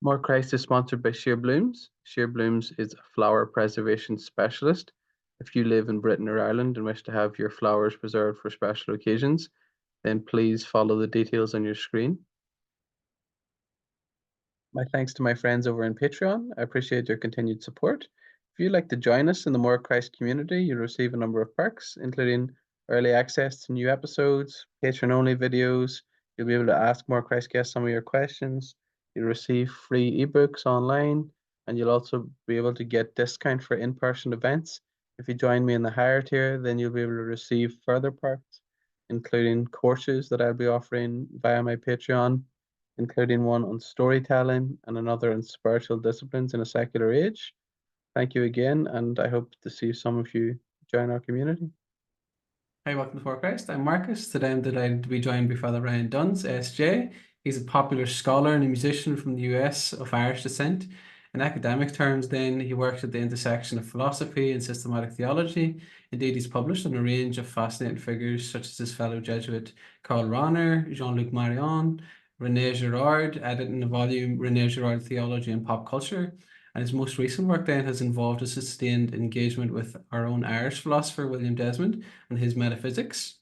More Christ is sponsored by Sheer Blooms. Sheer Blooms is a flower preservation specialist. If you live in Britain or Ireland and wish to have your flowers preserved for special occasions, then please follow the details on your screen. My thanks to my friends over in Patreon. I appreciate your continued support. If you'd like to join us in the More Christ community, you'll receive a number of perks, including early access to new episodes, patron-only videos. You'll be able to ask More Christ guests some of your questions. You'll receive free ebooks online, and you'll also be able to get discount for in-person events. If you join me in the higher tier, then you'll be able to receive further perks, including courses that I'll be offering via my Patreon, including one on storytelling and another on spiritual disciplines in a secular age. Thank you again, and I hope to see some of you join our community. Hi, welcome to For Christ. I'm Marcus. Today I'm delighted to be joined by Father Ryan Duns, SJ. He's a popular scholar and a musician from the US of Irish descent. In academic terms, then, he worked at the intersection of philosophy and systematic theology. Indeed, he's published on a range of fascinating figures, such as his fellow Jesuit Karl Rahner, Jean-Luc Marion, Rene Girard, editing the volume Rene Girard, Theology and Pop Culture. And his most recent work then has involved a sustained engagement with our own Irish philosopher, William Desmond, and his metaphysics.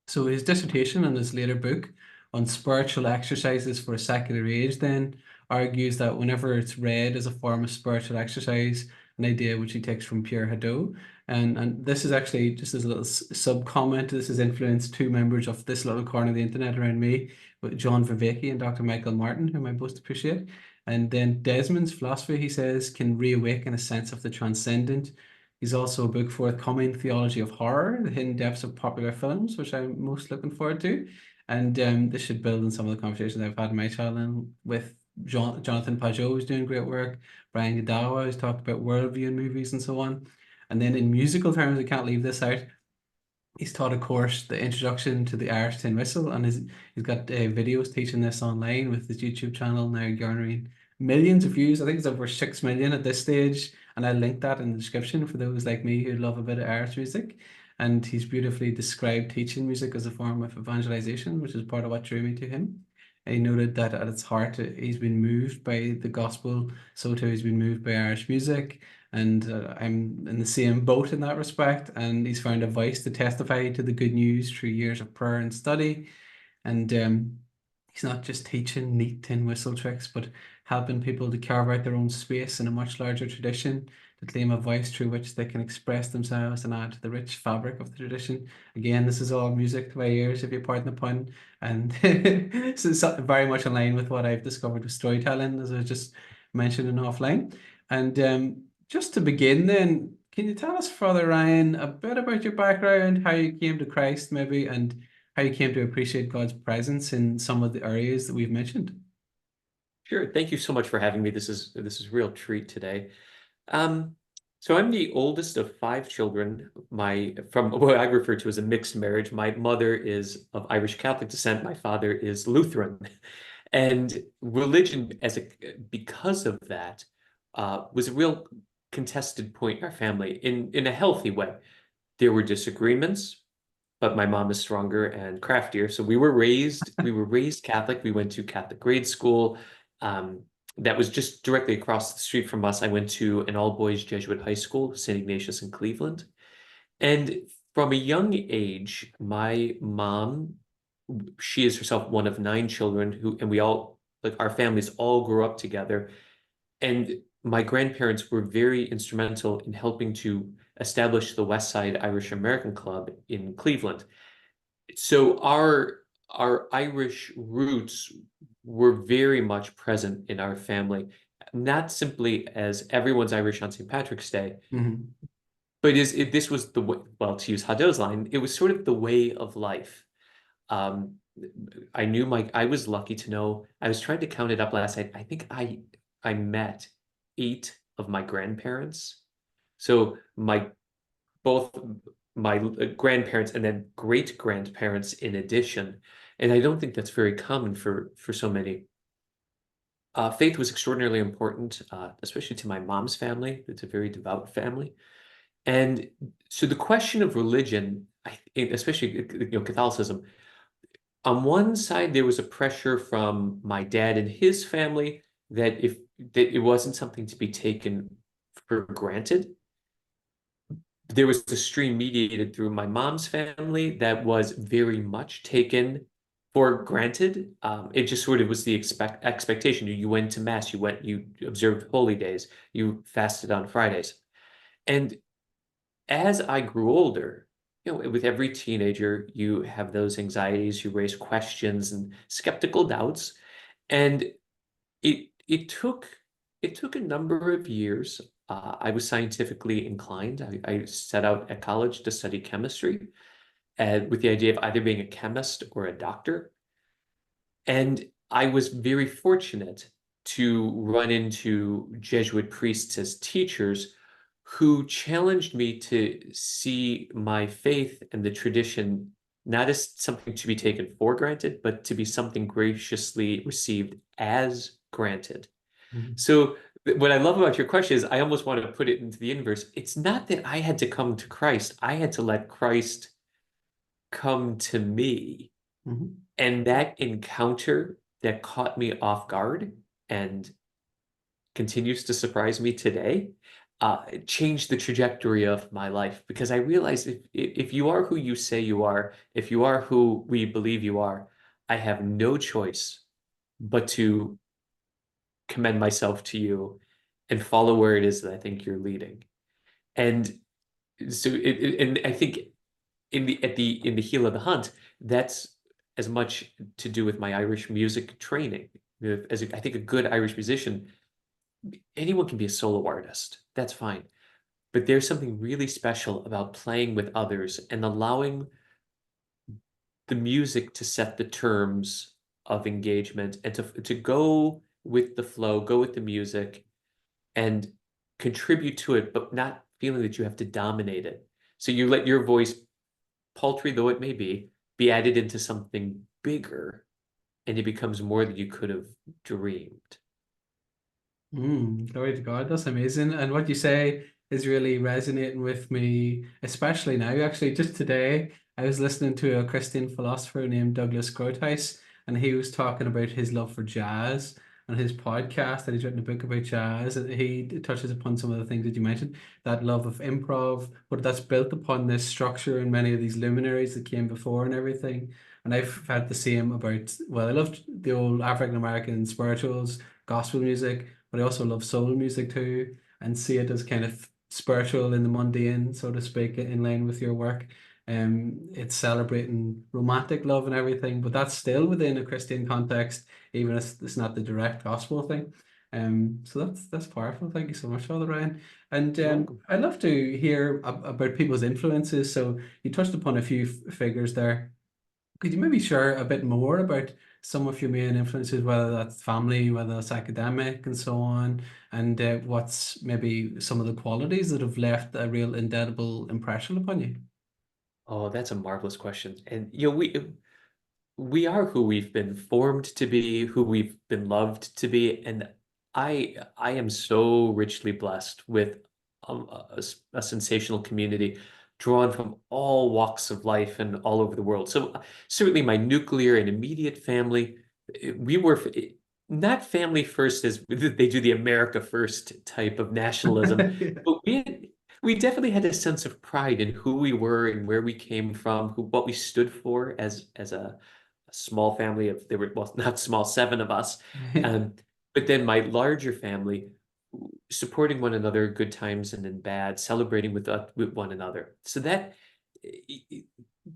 So his dissertation and his later book on spiritual exercises for a secular age then argues that whenever it's read as a form of spiritual exercise, an idea which he takes from Pierre Hadot, and this is actually just as a little sub-comment, this has influenced two members of this little corner of the internet around me, with John Vervaeke and Dr. Michael Martin, whom I both appreciate. And then Desmond's philosophy, he says, can reawaken a sense of the transcendent. He's also a book forthcoming, Theology of Horror, the hidden depths of popular films, which I'm most looking forward to. And this should build on some of the conversations I've had in my channel with Jonathan Pajot, who's doing great work, Brian Gadawa, who's talked about worldview in movies and so on. And then in musical terms, I can't leave this out. He's taught a course, the introduction to the Irish tin whistle, and he's got videos teaching this online with his YouTube channel now garnering millions of views. I think it's over 6 million at this stage, and I'll link that in the description for those like me who love a bit of Irish music. And he's beautifully described teaching music as a form of evangelization, which is part of what drew me to him. And he noted that at its heart, he's been moved by the gospel, so too he's been moved by Irish music. And I'm in the same boat in that respect. And he's found a voice to testify to the good news through years of prayer and study. And he's not just teaching neat tin whistle tricks, but helping people to carve out their own space in a much larger tradition, to claim a voice through which they can express themselves and add to the rich fabric of the tradition. Again, this is all music to my ears, if you pardon the pun. And this is very much in line with what I've discovered with storytelling, as I was just mentioning offline. And just to begin then, can you tell us, Father Ryan, a bit about your background, how you came to Christ maybe, and how you came to appreciate God's presence in some of the areas that we've mentioned? Sure. Thank you so much for having me. This is a real treat today. So I'm the oldest of 5 children. From what I refer to as a mixed marriage. My mother is of Irish Catholic descent. My father is Lutheran, and religion, because of that, was a real contested point in our family in a healthy way. There were disagreements, but my mom is stronger and craftier. So we were raised Catholic. We went to Catholic grade school. That was just directly across the street from us. I went to an all-boys Jesuit high school, St. Ignatius in Cleveland. And from a young age, my mom, she is herself one of 9 children and we all, like our families all grew up together. And my grandparents were very instrumental in helping to establish the West Side Irish American Club in Cleveland. So our Irish roots were very much present in our family, not simply as everyone's Irish on St. Patrick's Day, but this was the way, well, to use Hadot's line, it was sort of the way of life. I was lucky to know, I was trying to count it up last night. I think I met 8 of my grandparents. So both my grandparents and then great-grandparents in addition. And I don't think that's very common for so many. Faith was extraordinarily important, especially to my mom's family. It's a very devout family. And so the question of religion, especially Catholicism, on one side, there was a pressure from my dad and his family that it wasn't something to be taken for granted. There was a stream mediated through my mom's family that was very much taken for granted. It just sort of was the expectation. You went to mass, you observed holy days, you fasted on Fridays. And as I grew older, with every teenager, you have those anxieties, you raise questions and skeptical doubts. And it took a number of years. I was scientifically inclined. I set out at college to study chemistry, with the idea of either being a chemist or a doctor. And I was very fortunate to run into Jesuit priests as teachers who challenged me to see my faith and the tradition not as something to be taken for granted, but to be something graciously received as granted. Mhm. So what I love about your question is I almost want to put it into the inverse. It's not that I had to come to Christ. I had to let Christ come to me. Mhm. And that encounter that caught me off guard and continues to surprise me today, changed the trajectory of my life, because I realized if you are who you say you are, if you are who we believe you are, I have no choice but to commend myself to you and follow where it is that I think you're leading. And so and I think in the heel of the hunt, that's as much to do with my Irish music training. I think a good Irish musician, anyone can be a solo artist. That's fine. But there's something really special about playing with others and allowing the music to set the terms of engagement and to go with the flow, go with the music and contribute to it, but not feeling that you have to dominate it. So you let your voice, paltry though it may be added into something bigger, and it becomes more than you could have dreamed. Glory to God, that's amazing. And what you say is really resonating with me, especially now. Actually, just today, I was listening to a Christian philosopher named Douglas Groothuis, and he was talking about his love for jazz and his podcast, and he's written a book about jazz. And he touches upon some of the things that you mentioned, that love of improv, but that's built upon this structure and many of these luminaries that came before and everything. And I've had the same about, well, I loved the old African American spirituals, gospel music, but I also love soul music too, and see it as kind of spiritual in the mundane, so to speak, in line with your work. It's celebrating romantic love and everything, but that's still within a Christian context, even if it's not the direct gospel thing. So that's powerful. Thank you so much, Father Ryan. And You're welcome. I'd love to hear about people's influences. So you touched upon a few figures there. Could you maybe share a bit more about some of your main influences, whether that's family, whether that's academic, and so on, and what's maybe some of the qualities that have left a real indelible impression upon you? Oh, that's a marvelous question. And we are who we've been formed to be, who we've been loved to be, and I am so richly blessed with a sensational community drawn from all walks of life and all over the world. So certainly my nuclear and immediate family, we were not family first as they do the America first type of nationalism, but we definitely had a sense of pride in who we were and where we came from, what we stood for as a small family of, there were, well, not small, 7 of us. But then my larger family, supporting one another, good times and in bad, celebrating with one another. So that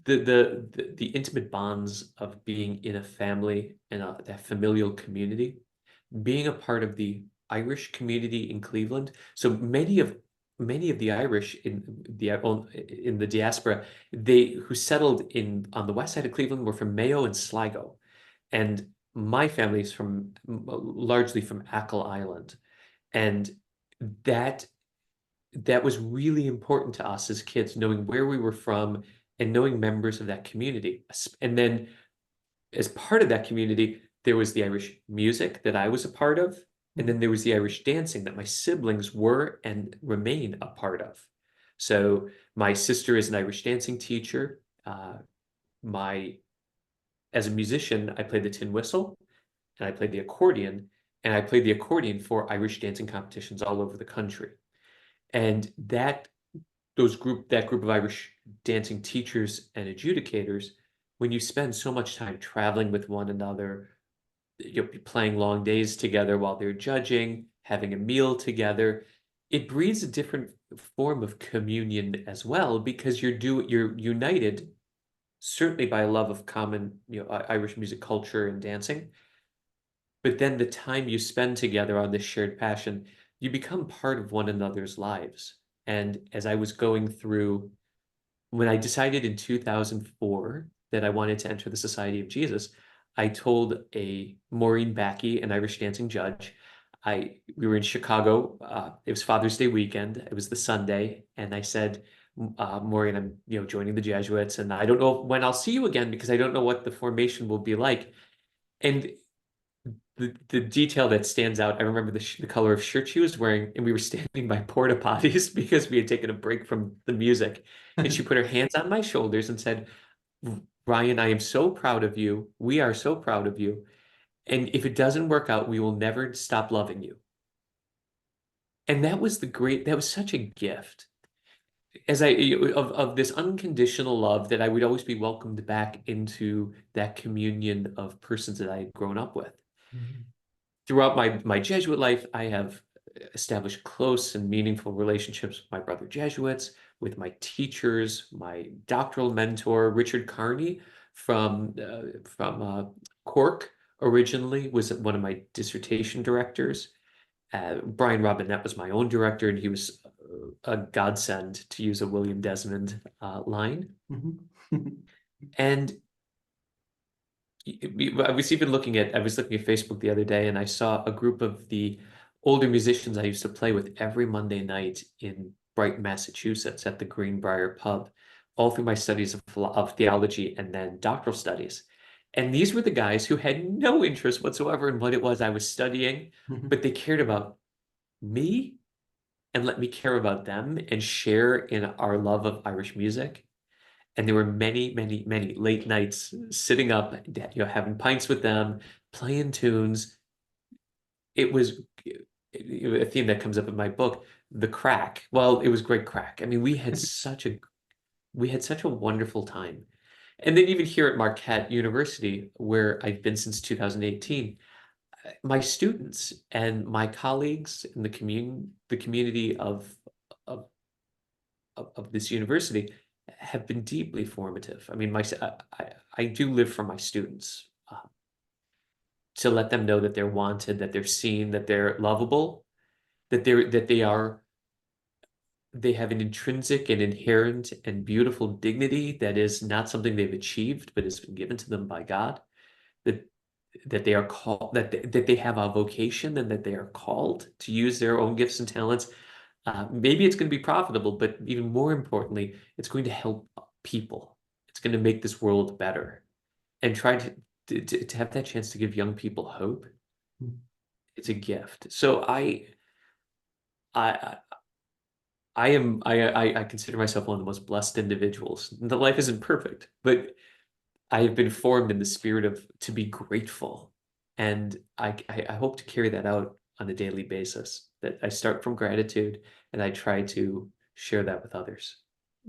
the intimate bonds of being in a family and that familial community, being a part of the Irish community in Cleveland. So many of the Irish in the diaspora, who settled on the west side of Cleveland were from Mayo and Sligo, and my family is largely from Achill Island, and that was really important to us as kids, knowing where we were from and knowing members of that community. And then as part of that community, there was the Irish music that I was a part of. And then there was the Irish dancing that my siblings were and remain a part of. So my sister is an Irish dancing teacher. As a musician, I played the tin whistle and I played the accordion. and I played the accordion for Irish dancing competitions all over the country. And that group of Irish dancing teachers and adjudicators, when you spend so much time traveling with one another, you'll be playing long days together while they're judging, having a meal together, it breeds a different form of communion as well, because you're united certainly by a love of common, Irish music culture and dancing. But then the time you spend together on this shared passion, you become part of one another's lives. And as I was going through, when I decided in 2004 that I wanted to enter the Society of Jesus, I told Maureen Backey, an Irish dancing judge, we were in Chicago. It was Father's Day weekend. It was the Sunday, and I said, Maureen, I'm joining the Jesuits, and I don't know when I'll see you again because I don't know what the formation will be like. And the detail that stands out, I remember the color of shirt she was wearing, and we were standing by porta potties because we had taken a break from the music. And she put her hands on my shoulders and said, Ryan, I am so proud of you. We are so proud of you. And if it doesn't work out, we will never stop loving you. And that was such a gift of this unconditional love, that I would always be welcomed back into that communion of persons that I had grown up with. Mhm. Throughout my Jesuit life, I have established close and meaningful relationships with my brother Jesuits, with my teachers, my doctoral mentor, Richard Carney from Cork, originally was one of my dissertation directors. Brian Robinette was my own director, and he was a godsend, to use a William Desmond line. Mhm. And I was looking at Facebook the other day, and I saw a group of the older musicians I used to play with every Monday night in Brighton, Massachusetts, at the Greenbrier pub, all through my studies of theology and then doctoral studies. And these were the guys who had no interest whatsoever in what it was I was studying, Mhm. but they cared about me and let me care about them and share in our love of Irish music. And there were many, many, many late nights sitting up, having pints with them, playing tunes. It was a theme that comes up in my book, the crack. Well, it was great crack. I mean, we had such a wonderful time. And then even here at Marquette University, where I've been since 2018, my students and my colleagues in the community of this university have been deeply formative. I mean, I do live for my students, to let them know that they're wanted, that they're seen, that they're lovable, that they have an intrinsic and inherent and beautiful dignity that is not something they've achieved, but has been given to them by God. That they are called, that they have a vocation, and that they are called to use their own gifts and talents. Maybe it's going to be profitable, but even more importantly, it's going to help people. It's going to make this world better. And try to have that chance to give young people hope, it's a gift. So I consider myself one of the most blessed individuals. The life isn't perfect, but I have been formed in the spirit to be grateful. And I hope to carry that out on a daily basis, that I start from gratitude and I try to share that with others.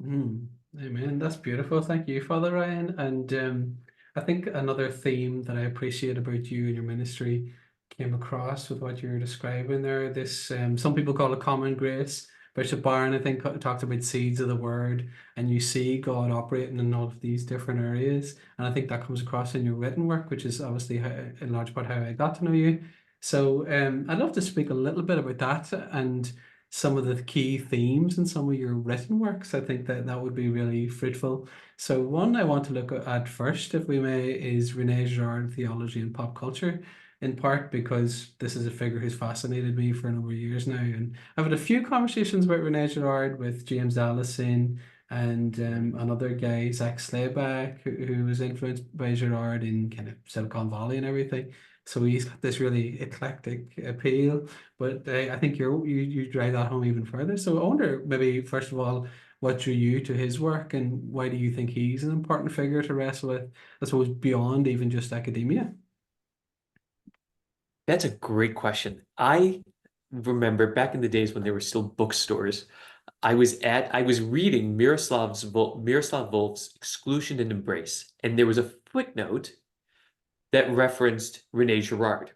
Amen. That's beautiful. Thank you, Father Ryan. And I think another theme that I appreciate about you and your ministry came across with what you're describing there. This, some people call it common grace. Bishop Barron, I think, talked about seeds of the word, and you see God operating in all of these different areas. And I think that comes across in your written work, which is obviously in large part how I got to know you. So I'd love to speak a little bit about that and some of the key themes in some of your written works. I think that would be really fruitful. So one I want to look at first, if we may, is René Girard, Theology and Pop Culture, in part because this is a figure who's fascinated me for a number of years now. And I've had a few conversations about René Girard with James Allison and another guy, Zach Slayback, who was influenced by Girard in kind of Silicon Valley and everything. So he's got this really eclectic appeal, but I think you drive that home even further. So I wonder, maybe first of all, what drew you to his work, and why do you think he's an important figure to wrestle with, I suppose, beyond even just academia? That's a great question. I remember back in the days when there were still bookstores, I was reading Miroslav Volf's Exclusion and Embrace, and there was a footnote that referenced Rene Girard.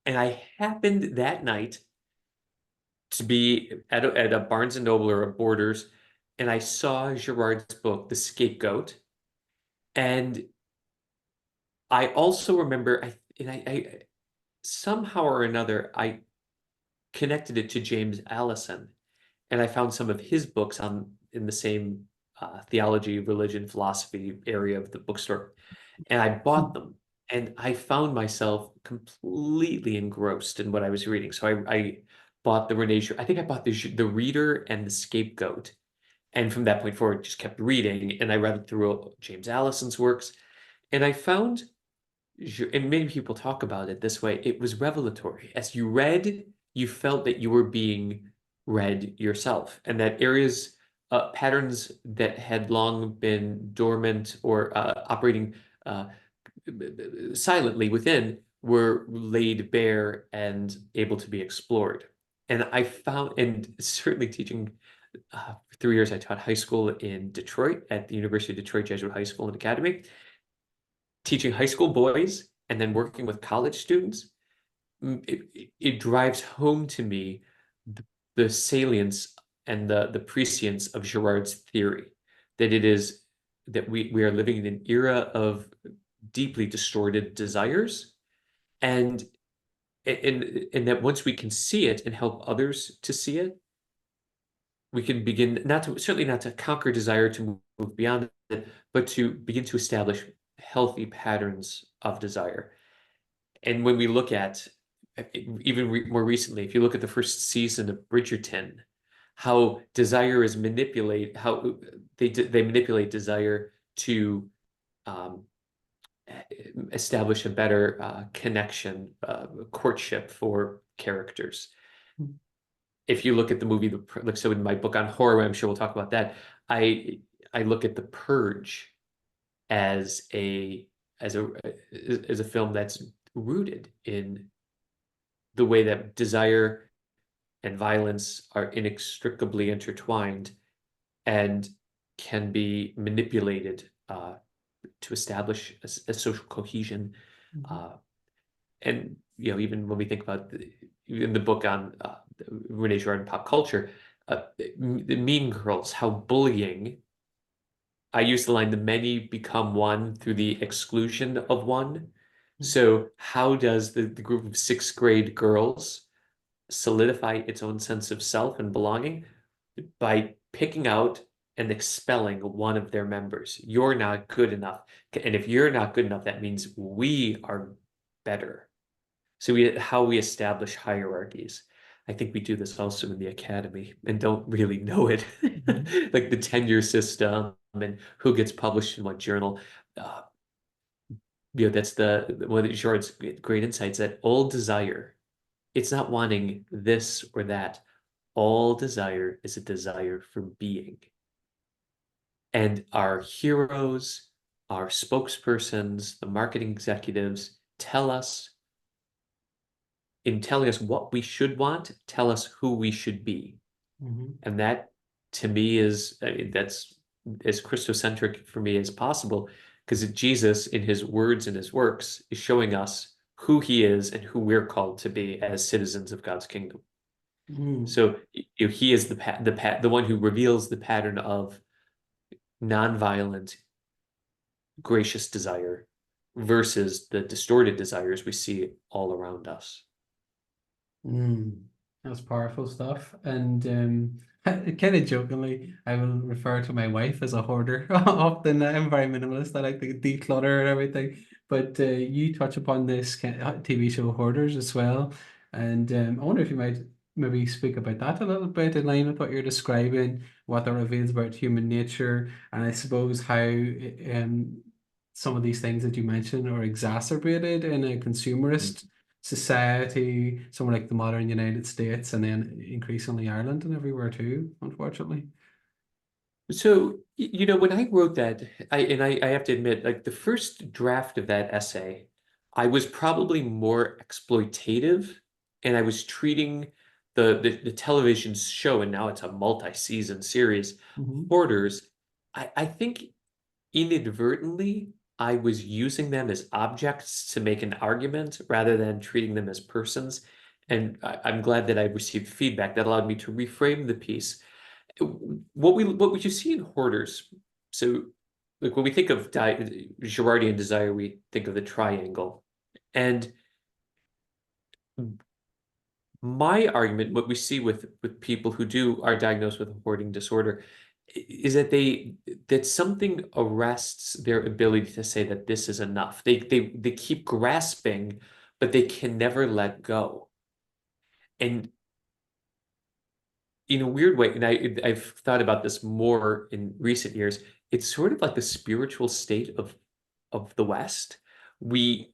And I happened that night to be at a Barnes and Noble or a Borders, and I saw Girard's book, The Scapegoat. And I also remember, I somehow or another, I connected it to James Allison, and I found some of his books in the same theology, religion, philosophy area of the bookstore, and I bought them. And I found myself completely engrossed in what I was reading. So I bought the Rene Girard. I think I bought the Reader and the Scapegoat, and from that point forward, just kept reading. And I read through James Allison's works, and I found, and many people talk about it this way, it was revelatory. As you read, you felt that you were being read yourself, and that areas, patterns that had long been dormant or operating silently within were laid bare and able to be explored. And I found, and certainly teaching, for 3 years, I taught high school in Detroit at the University of Detroit Jesuit High School and Academy, teaching high school boys and then working with college students. It drives home to me the salience and the prescience of Girard's theory, that it is that we are living in an era of deeply distorted desires, and that once we can see it and help others to see it, we can begin certainly not to conquer desire, to move beyond it, but to begin to establish healthy patterns of desire. And when we look at, even more recently, if you look at the first season of Bridgerton, how desire is how they manipulate desire to establish a better connection, courtship for characters. If you look at the movie, so in my book on horror, I'm sure we'll talk about that, I look at The Purge as a film that's rooted in the way that desire and violence are inextricably intertwined and can be manipulated to establish a social cohesion. And even when we think about in the book on Rene Girard and pop culture, the Mean Girls, how bullying, I use the line, the many become one through the exclusion of one. So how does the group of sixth grade girls solidify its own sense of self and belonging? By picking out and expelling one of their members. You're not good enough. And if you're not good enough, that means we are better. So how we establish hierarchies. I think we do this also in the academy and don't really know it. Like the tenure system and who gets published in what journal. That's one of Girard's great insights, that all desire, it's not wanting this or that. All desire is a desire for being. And our heroes, our spokespersons, the marketing executives tell us, in telling us what we should want, tell us who we should be. And that, to me, that's as Christocentric for me as possible, because Jesus, in his words and his works, is showing us who he is and who we're called to be as citizens of God's kingdom. So he is the one who reveals the pattern of nonviolent, gracious desire versus the distorted desires we see all around us. That's powerful stuff. And kind of jokingly, I will refer to my wife as a hoarder. Often I'm very minimalist. I like to declutter and everything. But you touch upon this TV show Hoarders as well. And I wonder if you might maybe speak about that a little bit in line with what you're describing, what that reveals about human nature, and I suppose how some of these things that you mentioned are exacerbated in a consumerist society, somewhere like the modern United States, and then increasingly Ireland and everywhere too, unfortunately. So, when I wrote that, I have to admit, like the first draft of that essay, I was probably more exploitative, and I was treating the television show, and now it's a multi-season series, Hoarders. I think inadvertently I was using them as objects to make an argument rather than treating them as persons. And I'm glad that I received feedback that allowed me to reframe the piece. What you see in Hoarders, so like when we think of Girardian desire, we think of the triangle. And my argument, what we see with people who are diagnosed with a hoarding disorder, is that something arrests their ability to say that this is enough. They keep grasping, but they can never let go. And in a weird way, and I've thought about this more in recent years, it's sort of like the spiritual state of the West. We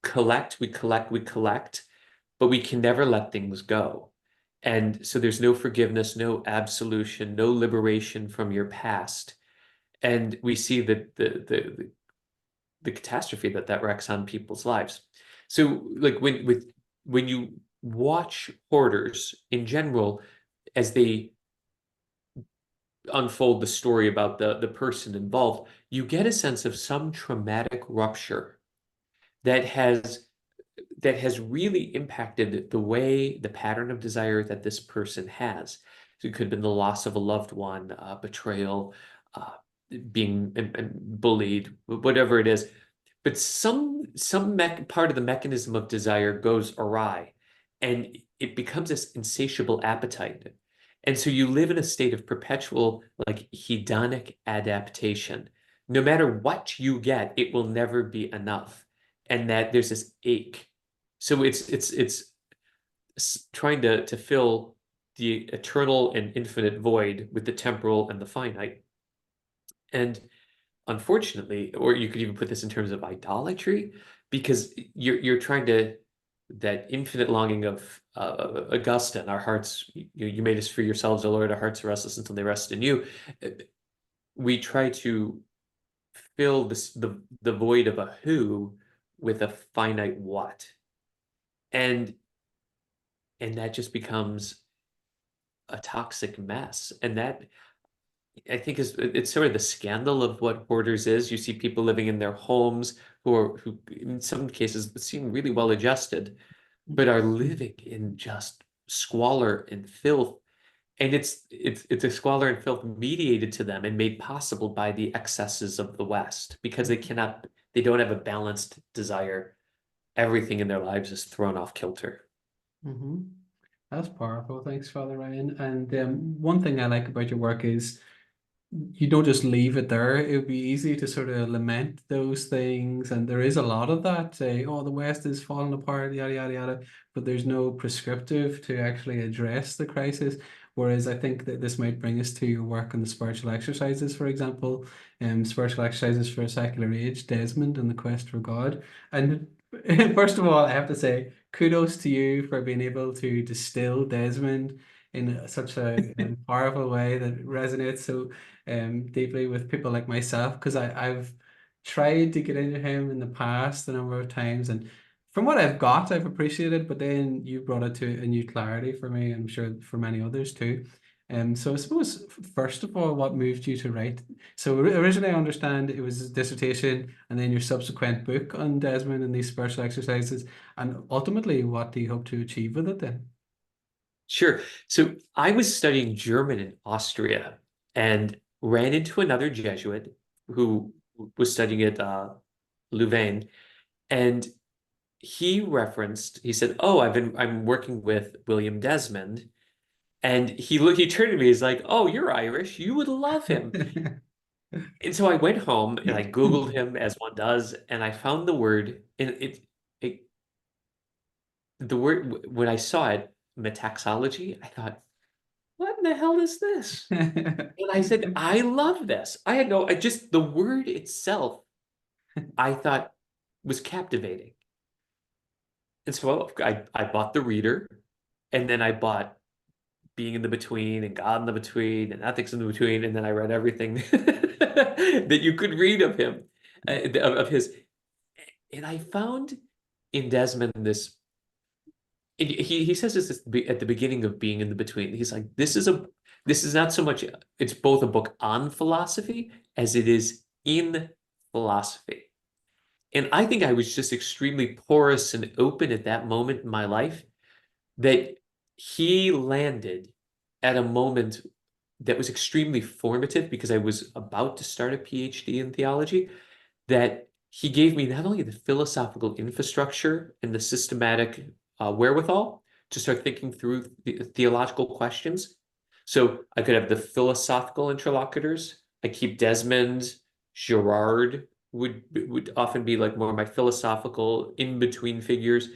collect, but we can never let things go. And so there's no forgiveness, no absolution, no liberation from your past. And we see that the catastrophe that wrecks on people's lives. So like when you watch Hoarders in general, as they unfold the story about the person involved, you get a sense of some traumatic rupture that has really impacted the pattern of desire that this person has. So it could have been the loss of a loved one, betrayal, being bullied, whatever it is. But some part of the mechanism of desire goes awry, and it becomes this insatiable appetite. And so you live in a state of perpetual, like, hedonic adaptation. No matter what you get, it will never be enough. And that there's this ache. So it's trying to fill the eternal and infinite void with the temporal and the finite. And unfortunately, or you could even put this in terms of idolatry, because you're trying to, that infinite longing of Augustine, our hearts, you made us free yourselves, O Lord, our hearts are restless until they rest in you. We try to fill the void of a who with a finite what. And that just becomes a toxic mess. And that, I think, it's sort of the scandal of what Hoarders is. You see people living in their homes who in some cases seem really well adjusted, but are living in just squalor and filth. And it's a squalor and filth mediated to them and made possible by the excesses of the West, because they don't have a balanced desire. Everything in their lives is thrown off kilter. That's powerful. Thanks, Father Ryan. And one thing I like about your work is you don't just leave it there. It would be easy to sort of lament those things, and there is a lot of that. Say, oh, the West is falling apart, yada yada yada. But there's no prescriptive to actually address the crisis. Whereas I think that this might bring us to your work on the spiritual exercises, for example, spiritual exercises for a secular age, Desmond and the quest for God. And first of all, I have to say, kudos to you for being able to distill Desmond in such a powerful way that resonates so deeply with people like myself, because I've tried to get into him in the past a number of times, and from what I've got, I've appreciated, but then you brought it to a new clarity for me, and I'm sure for many others too. So I suppose, first of all, what moved you to write? So originally, I understand it was a dissertation and then your subsequent book on Desmond and these spiritual exercises. And ultimately, what do you hope to achieve with it then? Sure. So I was studying German in Austria and ran into another Jesuit who was studying at Louvain, and he said, "Oh, I'm working with William Desmond." And he turned to me, he's like, "Oh, you're Irish, you would love him." And so I went home and I Googled him, as one does, and I found the word, and the word, when I saw it, metaxology, I thought, what in the hell is this? And I said, I love this. Just the word itself, I thought was captivating. And so I bought the reader, and then I bought Being in the Between and God in the Between and Ethics in the Between, and then I read everything that you could read of him, of his. And I found in Desmond this. He says this at the beginning of Being in the Between. He's like, this is not so much, it's both a book on philosophy as it is in philosophy. And I think I was just extremely porous and open at that moment in my life that he landed at a moment that was extremely formative because I was about to start a PhD in theology, that he gave me not only the philosophical infrastructure and the systematic wherewithal to start thinking through the theological questions. So I could have the philosophical interlocutors. I keep Desmond, Girard would often be like more my philosophical in-between figures,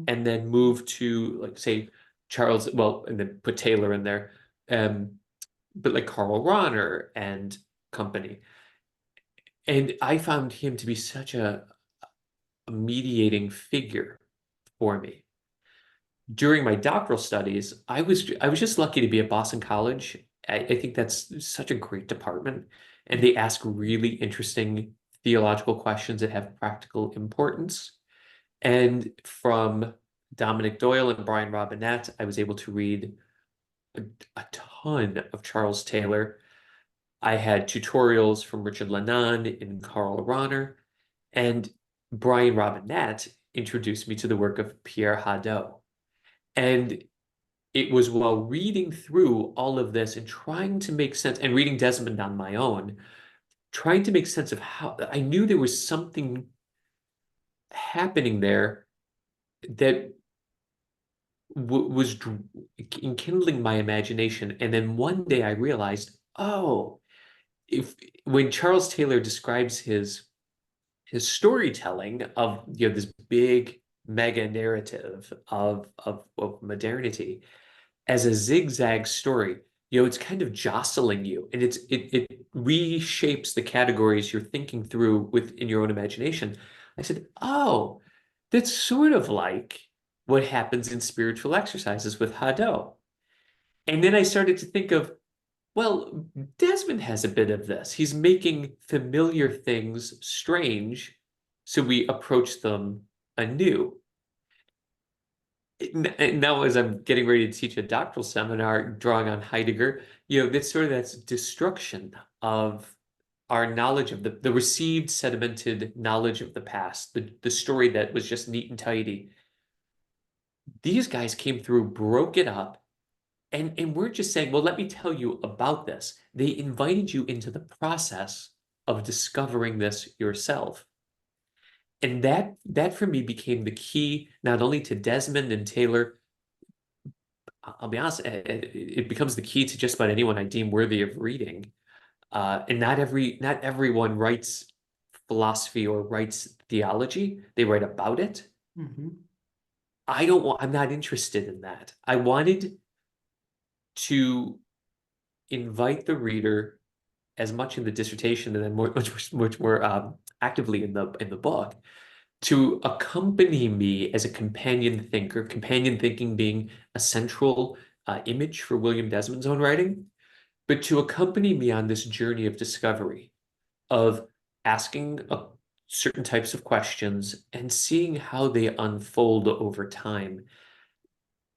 and then move to like say Charles, well, and then put Taylor in there, but like Karl Rahner and company. And I found him to be such a mediating figure for me. During my doctoral studies, I was just lucky to be at Boston College. I think that's such a great department, and they ask really interesting theological questions that have practical importance. And from Dominic Doyle and Brian Robinette, I was able to read a ton of Charles Taylor. I had tutorials from Richard Lennon and Karl Rahner, and Brian Robinette introduced me to the work of Pierre Hadot. And it was while reading through all of this and trying to make sense, and reading Desmond on my own, trying to make sense of how I knew there was something happening there that was enkindling my imagination. And then one day I realized, oh, when Charles Taylor describes his storytelling of this big mega narrative of modernity as a zigzag story, it's kind of jostling you, and it reshapes the categories you're thinking through within your own imagination. I said, oh, that's sort of like what happens in spiritual exercises with Hadot. And then I started to think of, well, Desmond has a bit of this. He's making familiar things strange, so we approach them anew. Now, as I'm getting ready to teach a doctoral seminar drawing on Heidegger, that's destruction of our knowledge of the received sedimented knowledge of the past, the story that was just neat and tidy. These guys came through, broke it up, and we're just saying, well, let me tell you about this. They invited you into the process of discovering this yourself. And that for me became the key, not only to Desmond and Taylor. I'll be honest, it becomes the key to just about anyone I deem worthy of reading. And not everyone writes philosophy or writes theology. They write about it. Mm-hmm. I'm not interested in that. I wanted to invite the reader, as much in the dissertation and then much more actively in the book, to accompany me as a companion thinker, companion thinking being a central image for William Desmond's own writing, but to accompany me on this journey of discovery, of asking certain types of questions and seeing how they unfold over time.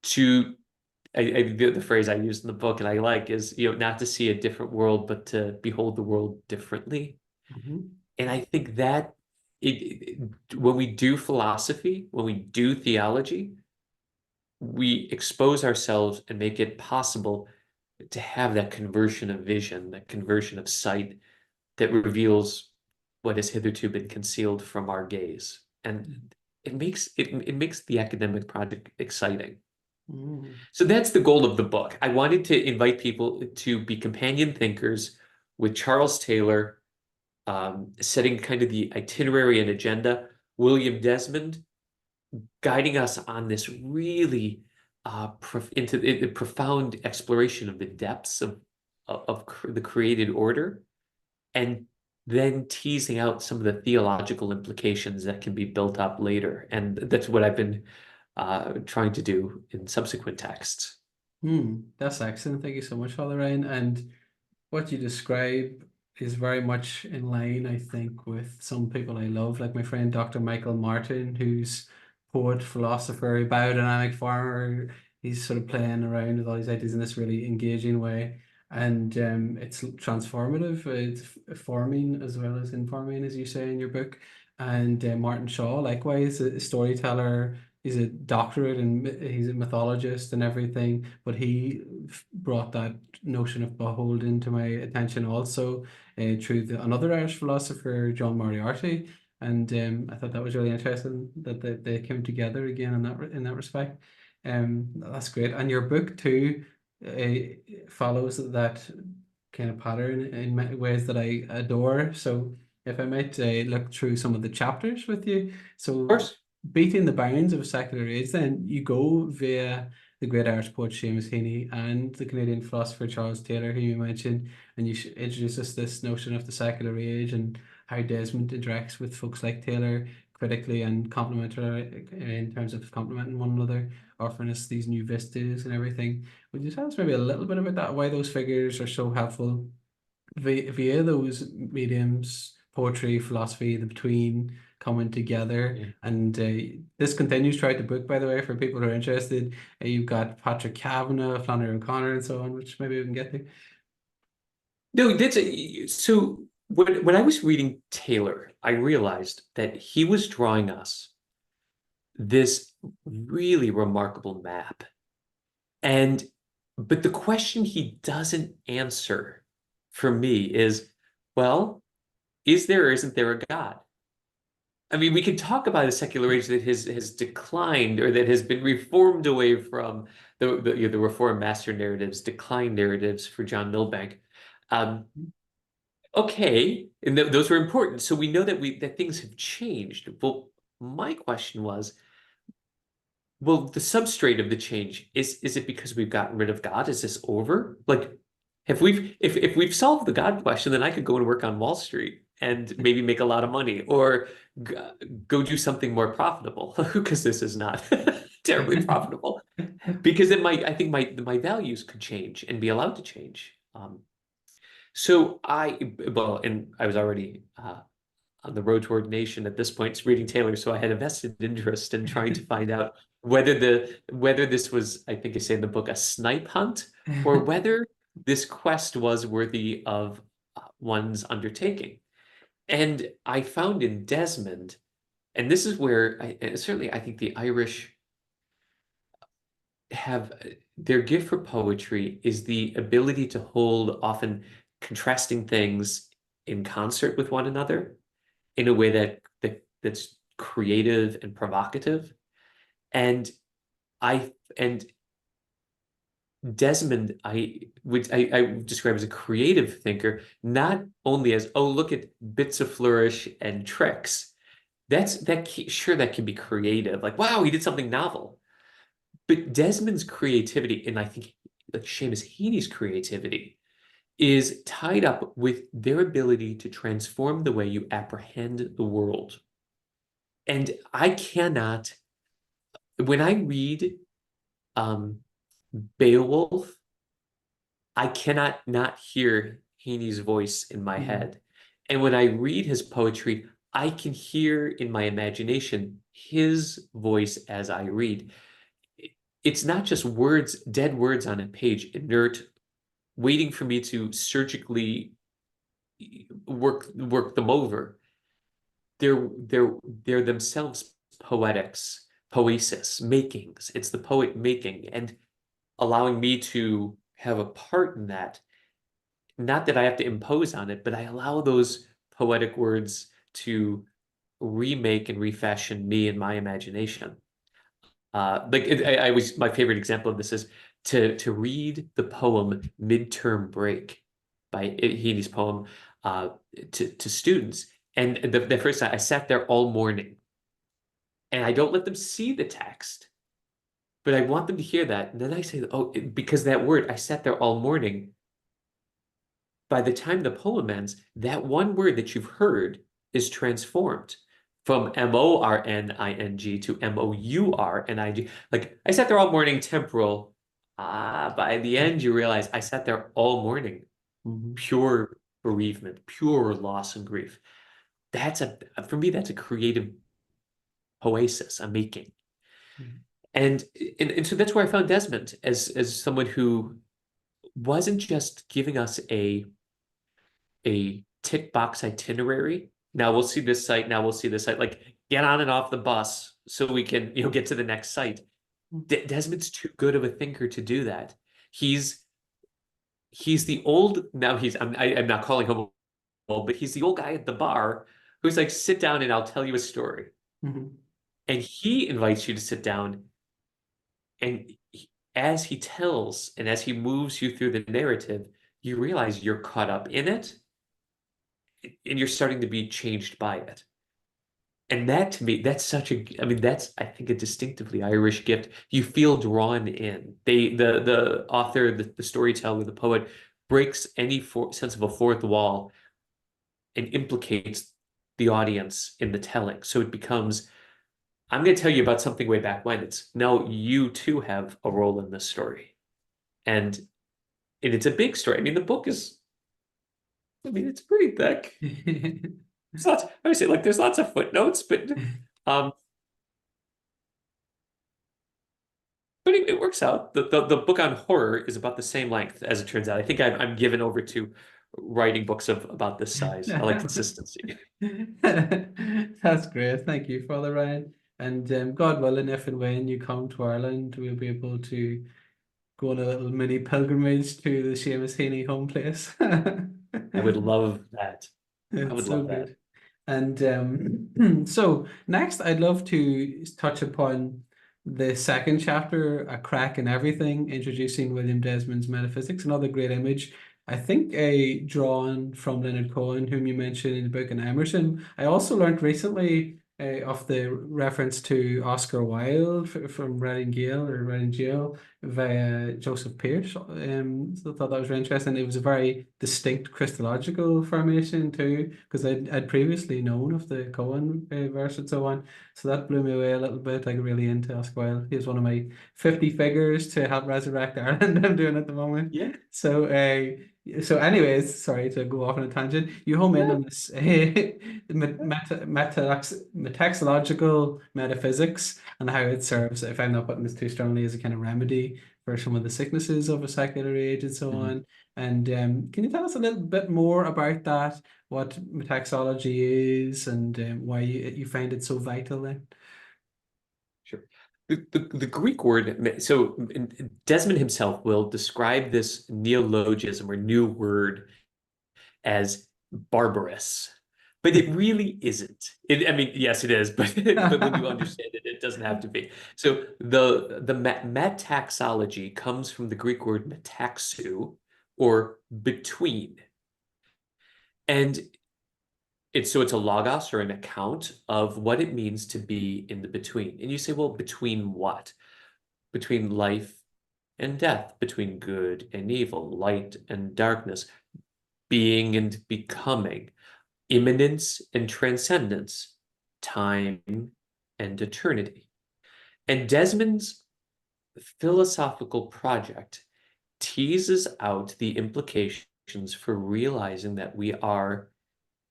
The phrase I use in the book and I like is, not to see a different world, but to behold the world differently. Mm-hmm. And I think that when we do philosophy, when we do theology, we expose ourselves and make it possible to have that conversion of vision, that conversion of sight that reveals what has hitherto been concealed from our gaze. And it makes the academic project exciting. Mm. So that's the goal of the book. I wanted to invite people to be companion thinkers with Charles Taylor, setting kind of the itinerary and agenda, William Desmond guiding us on this really into the profound exploration of the depths of the created order, and then teasing out some of the theological implications that can be built up later. And that's what I've been trying to do in subsequent texts. That's excellent. Thank you so much, Father Ryan. And what you describe is very much in line, I think, with some people I love, like my friend Dr. Michael Martin, whose poet, philosopher, biodynamic farmer. He's sort of playing around with all these ideas in this really engaging way. And it's transformative, it's forming as well as informing, as you say in your book. And Martin Shaw, likewise, a storyteller. He's a doctorate and he's a mythologist and everything, but he brought that notion of beholden to my attention also through another Irish philosopher, John Moriarty. And I thought that was really interesting that they came together again in that respect. That's great. And your book too follows that kind of pattern in many ways that I adore. So if I might look through some of the chapters with you. So Of course. beating the bounds of secular age, then you go via the great Irish poet Seamus Heaney and the Canadian philosopher Charles Taylor, who you mentioned, and you introduce us this notion of the secular age and how Desmond interacts with folks like Taylor critically and complementary in terms of complementing one another, offering us these new vistas and everything. Would you tell us maybe a little bit about that, why those figures are so helpful via those mediums, poetry, philosophy, the between coming together? Yeah. And this continues throughout the book, by the way, for people who are interested. You've got Patrick Kavanagh, Flannery O'Connor, and so on, which maybe we can get to. No, so when I was reading Taylor, I realized that he was drawing us this really remarkable map. But the question he doesn't answer for me is, well, is there or isn't there a God? I mean, we can talk about a secular age that has declined or that has been reformed away from the Reformed master narratives, decline narratives for John Milbank. Okay, and those were important. So we know that things have changed. Well, my question was, well, the substrate of the change is it because we've gotten rid of God? Is this over? Like, if we've solved the God question, then I could go and work on Wall Street and maybe make a lot of money, or go do something more profitable, because this is not terribly profitable. Because I think my values could change and be allowed to change. So and I was already on the road to ordination at this point, reading Taylor, so I had a vested interest in trying to find out whether this was, I think I say in the book, a snipe hunt, or whether this quest was worthy of one's undertaking. And I found in Desmond, and this is where certainly I think the Irish have their gift for poetry is the ability to hold often contrasting things in concert with one another in a way that's creative and provocative. And Desmond, I would describe as a creative thinker, not only as, oh, look at bits of flourish and tricks. That can be creative, like, wow, he did something novel. But Desmond's creativity, and I think like Seamus Heaney's creativity, is tied up with their ability to transform the way you apprehend the world. And I cannot, when I read Beowulf, I cannot not hear Heaney's voice in my head. And when I read his poetry, I can hear in my imagination his voice as I read. It's not just words, dead words on a page, inert, waiting for me to surgically work them over. They're themselves poetics, poesis, makings. It's the poet making and allowing me to have a part in that. Not that I have to impose on it, but I allow those poetic words to remake and refashion me in my imagination. My favorite example of this is to read the poem Midterm Break by Heaney's poem to students. And the first time I sat there all morning, and I don't let them see the text, but I want them to hear that. And then I say, oh, because that word, I sat there all morning. By the time the poem ends, that one word that you've heard is transformed from morning to mourning. Like, I sat there all morning, temporal. By the end, you realize I sat there all morning. Pure bereavement, pure loss and grief. For me, that's a creative poesis, a making. And so that's where I found Desmond as someone who wasn't just giving us a tick box itinerary. Now we'll see this site. Now we'll see this site. Like, get on and off the bus so we can, get to the next site. Desmond's too good of a thinker to do that. He's the old, now I'm not calling him old, but he's the old guy at the bar who's like, sit down and I'll tell you a story. And he invites you to sit down, and as he tells and as he moves you through the narrative, you realize you're caught up in it and you're starting to be changed by it. And that, to me, that's that's, I think, a distinctively Irish gift. You feel drawn in. The author, the storyteller, the poet breaks any sense of a fourth wall and implicates the audience in the telling. So it becomes, I'm going to tell you about something way back when. It's, no, you too have a role in this story. And it's a big story. I mean, the book is, it's pretty thick. It's lots, I would say, like, there's lots of footnotes, but it works out. The book on horror is about the same length, as it turns out. I think I'm given over to writing books about this size. I like consistency. That's great. Thank you, Father Ryan. And God willing, if and when you come to Ireland, we'll be able to go on a little mini pilgrimage to the Seamus Heaney home place. I would love that. It's I would so love that. good. And so next, I'd love to touch upon the second chapter, A Crack in Everything, introducing William Desmond's metaphysics, another great image. I think drawn from Leonard Cohen, whom you mentioned in the book, and Emerson. I also learned recently of the reference to Oscar Wilde from Reading Gaol via Joseph Pearce. So I thought that was very interesting. It was a very distinct Christological formation too, because I'd previously known of the Cohen verse and so on. So that blew me away a little bit. I got really into Oscar Wilde. He was one of my 50 figures to help resurrect Ireland I'm doing at the moment. Yeah. So anyways, sorry to go off on a tangent. You home in on this metaxological metaphysics and how it serves, if I'm not putting this too strongly, as a kind of remedy for some of the sicknesses of a secular age and so on. And can you tell us a little bit more about that, what metaxology is, and why you find it so vital then? Sure. The Greek word, so Desmond himself will describe this neologism or new word as barbarous, but it really isn't. Yes, it is, but when you understand it, it doesn't have to be. So the metaxology comes from the Greek word metaxu, or between. And it's a logos, or an account of what it means to be in the between. And you say, well, between what? Between life and death, between good and evil, light and darkness, being and becoming, immanence and transcendence, time and eternity. And Desmond's philosophical project teases out the implications for realizing that we are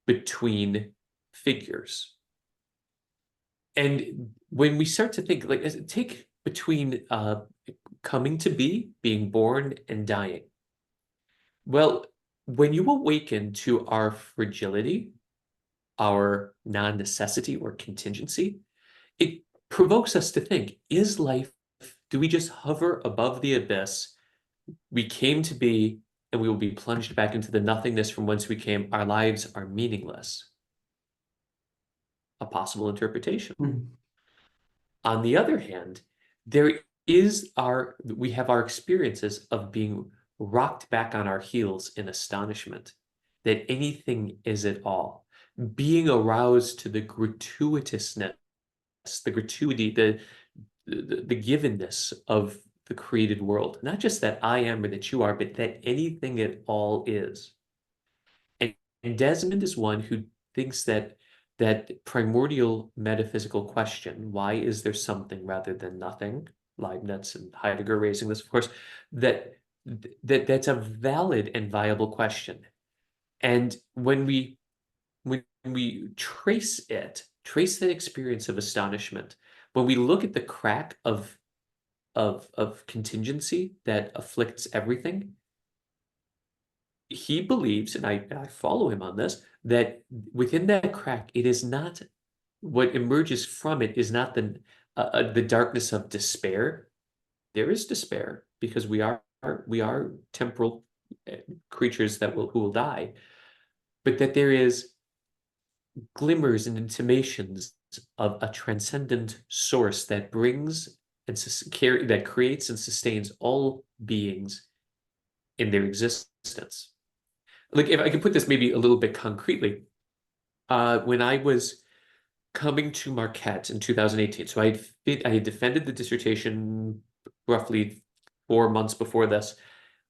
between figures. And when we start to think, like, take between coming to be, being born, and dying. Well, when you awaken to our fragility, our non-necessity or contingency, it provokes us to think, is life, do we just hover above the abyss? We came to be, and we will be plunged back into the nothingness from whence we came. Our lives are meaningless. A possible interpretation. On the other hand, we have our experiences of being rocked back on our heels in astonishment that anything is at all. Being aroused to the gratuitousness, the gratuity, the givenness of the created world. Not just that I am or that you are, but that anything at all is. And Desmond is one who thinks that primordial metaphysical question, why is there something rather than nothing? Leibniz and Heidegger raising this, of course, that's a valid and viable question. And when we trace that experience of astonishment, when we look at the crack of contingency that afflicts everything, he believes, and I follow him on this, that within that crack, it is not, what emerges from it is not the darkness of despair. There is despair because we are temporal creatures who will die, but that there is glimmers and intimations of a transcendent source that brings and that creates and sustains all beings in their existence. Like, if I can put this maybe a little bit concretely, when I was coming to Marquette in 2018, so I had defended the dissertation roughly 4 months before this.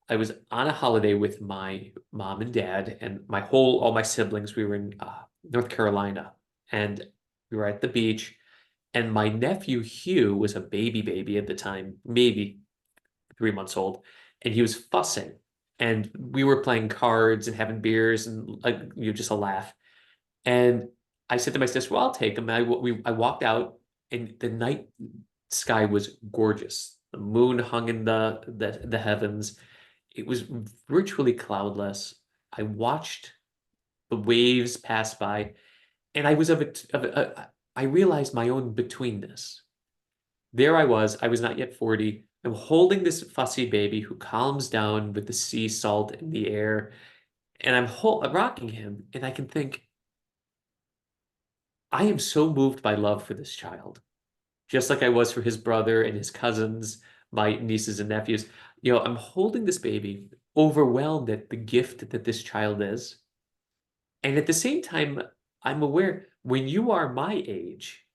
I was on a holiday with my mom and dad and all my siblings. We were in North Carolina, and we were at the beach, and my nephew Hugh was a baby at the time, maybe 3 months old, and he was fussing, and we were playing cards and having beers and just a laugh. And I said to my sister, well, I'll take him. I walked out, and the night sky was gorgeous. The moon hung in the heavens. It was virtually cloudless. I watched the waves pass by, and I realized my own betweenness. There I was not yet 40. I'm holding this fussy baby who calms down with the sea salt in the air, and I'm rocking him, and I can think, I am so moved by love for this child, just like I was for his brother and his cousins, my nieces and nephews. I'm holding this baby, overwhelmed at the gift that this child is. And at the same time, I'm aware, when you are my age,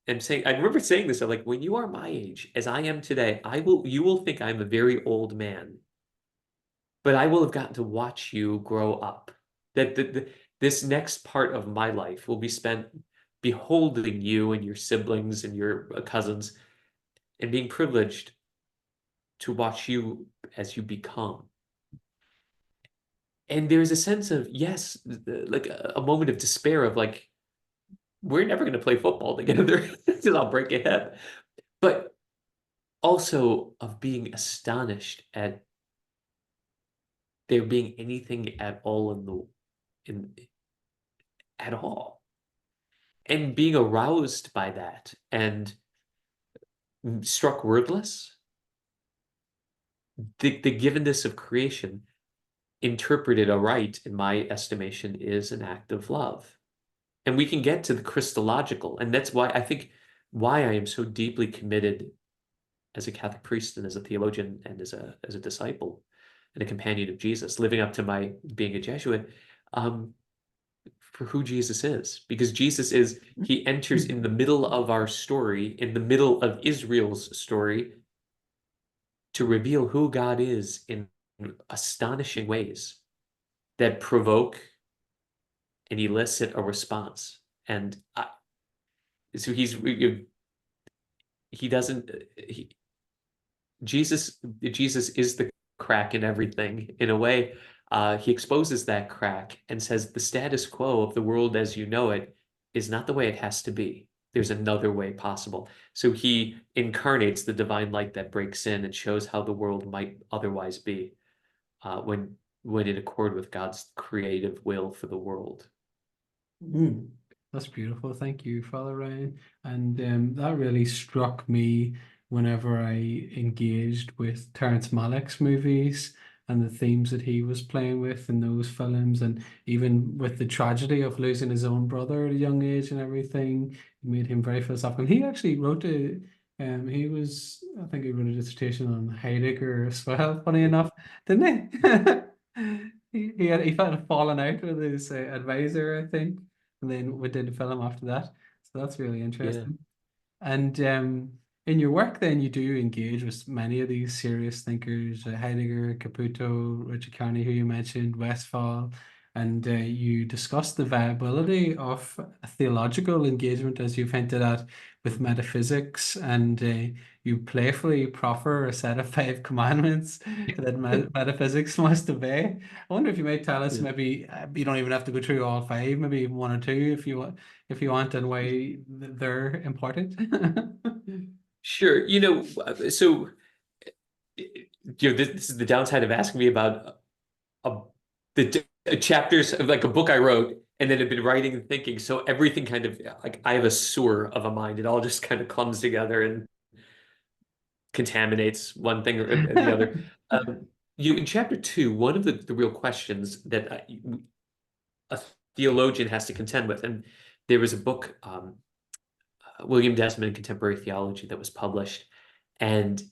I remember saying this, I'm like, when you are my age, as I am today, you will think I'm a very old man, but I will have gotten to watch you grow up. That this next part of my life will be spent beholding you and your siblings and your cousins, and being privileged to watch you as you become. And there's a sense of, yes, like a moment of despair of like, we're never going to play football together because I'll break a hip. But also of being astonished at there being anything at all at all. And being aroused by that and struck wordless. The givenness of creation, interpreted aright, in my estimation, is an act of love. And we can get to the Christological. And that's why I am so deeply committed as a Catholic priest and as a theologian and as a disciple and a companion of Jesus, living up to my being a Jesuit, for who Jesus is. Because he enters in the middle of our story, in the middle of Israel's story, to reveal who God is in astonishing ways that provoke and elicit a response. And so Jesus is the crack in everything. In a way, he exposes that crack and says the status quo of the world as you know it is not the way it has to be. There's another way possible. So he incarnates the divine light that breaks in and shows how the world might otherwise be, when in accord with God's creative will for the world. That's beautiful. Thank you, Father Ryan. And that really struck me whenever I engaged with Terrence Malick's movies and the themes that he was playing with in those films, and even with the tragedy of losing his own brother at a young age and everything, it made him very philosophical. And he actually wrote I think he wrote a dissertation on Heidegger as well, funny enough, didn't he? He felt fallen out with his advisor, I think, and then we did a film after that. So that's really interesting. Yeah. And in your work, then, you do engage with many of these serious thinkers, Heidegger, Caputo, Richard Carney, who you mentioned, Westphal. and you discussed the viability of a theological engagement, as you've hinted at, with metaphysics, and you playfully proffer a set of 5 commandments that metaphysics must obey. I wonder if you might tell us, Yeah. maybe you don't even have to go through all 5, maybe even 1 or 2 if you want, and why they're important. Sure. So this is the downside of asking me about the chapters of like a book I wrote and then have been writing and thinking. So everything kind of like I have a sewer of a mind. It all just kind of comes together and contaminates one thing or the other. In chapter 2, one of the real questions that a theologian has to contend with, and there was a book, William Desmond, Contemporary Theology, that was published, and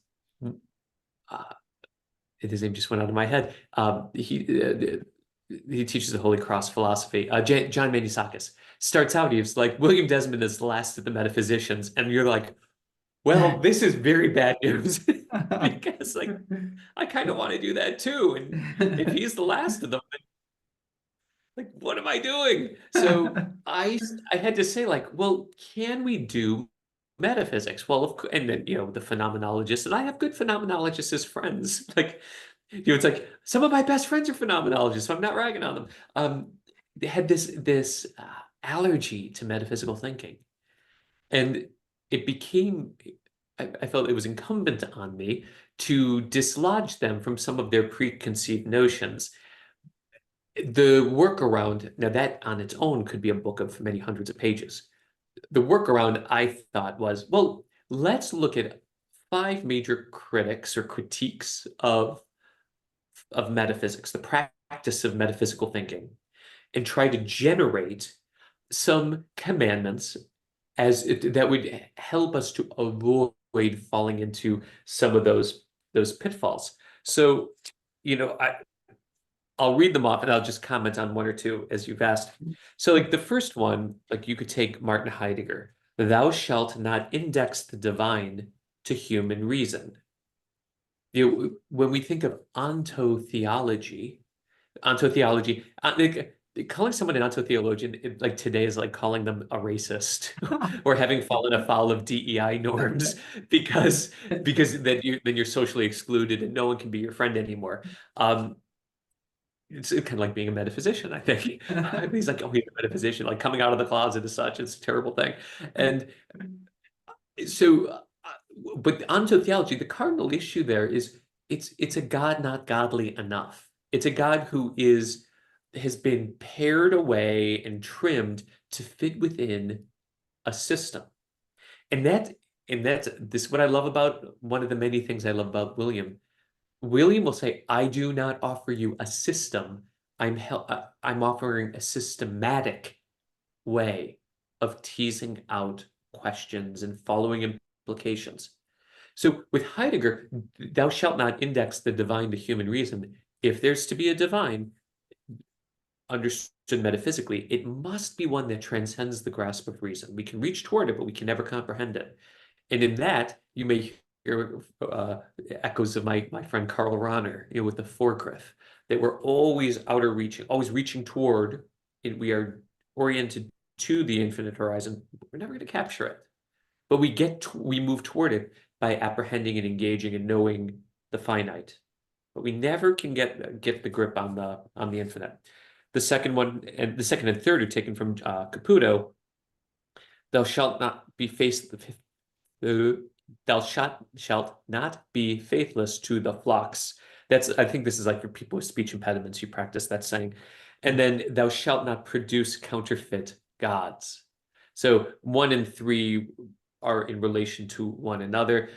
his name just went out of my head. He teaches the Holy Cross philosophy. John Maniakis starts out, he's like, William Desmond is the last of the metaphysicians, and you're like, well, this is very bad news because like I kind of want to do that too, and if he's the last of them, like what am I doing? So I had to say like, well, can we do metaphysics? Well, and then the phenomenologists, and I have good phenomenologists as friends. Like it's like some of my best friends are phenomenologists, so I'm not ragging on them. They had this allergy to metaphysical thinking, and it became. I felt it was incumbent on me to dislodge them from some of their preconceived notions. The workaround, now that on its own could be a book of many hundreds of pages. The workaround I thought was, well, let's look at 5 major critics or critiques of metaphysics, the practice of metaphysical thinking, and try to generate some commandments that would help us to avoid falling into some of those pitfalls. So, I'll read them off and I'll just comment on 1 or 2 as you've asked. So like the first one, like you could take Martin Heidegger, thou shalt not index the divine to human reason. When we think of ontotheology, calling someone an ontotheologian like today is like calling them a racist or having fallen afoul of DEI norms because then you're socially excluded and no one can be your friend anymore. It's kind of like being a metaphysician, I think. He's like, oh, he's a metaphysician, like coming out of the closet as such. It's a terrible thing. And so, but onto theology, the cardinal issue there is it's a God not godly enough. It's a God who has been pared away and trimmed to fit within a system. And that's what I love about one of the many things I love about William. William will say, I do not offer you a system. I'm offering a systematic way of teasing out questions and following implications. So with Heidegger, thou shalt not index the divine to human reason. If there's to be a divine, understood metaphysically, it must be one that transcends the grasp of reason. We can reach toward it, but we can never comprehend it. And in that, you may hear echoes of my friend Karl Rahner, with the Forgriff, that we're always outer reaching, always reaching toward, and we are oriented to the infinite horizon. We're never going to capture it, but we move toward it by apprehending and engaging and knowing the finite. But we never can get the grip on the infinite. The second and third are taken from Caputo. Thou shalt not be thou shalt not be faithless to the flocks. I think this is like for people with speech impediments, you practice that saying. And then thou shalt not produce counterfeit gods. So 1 and 3 are in relation to one another.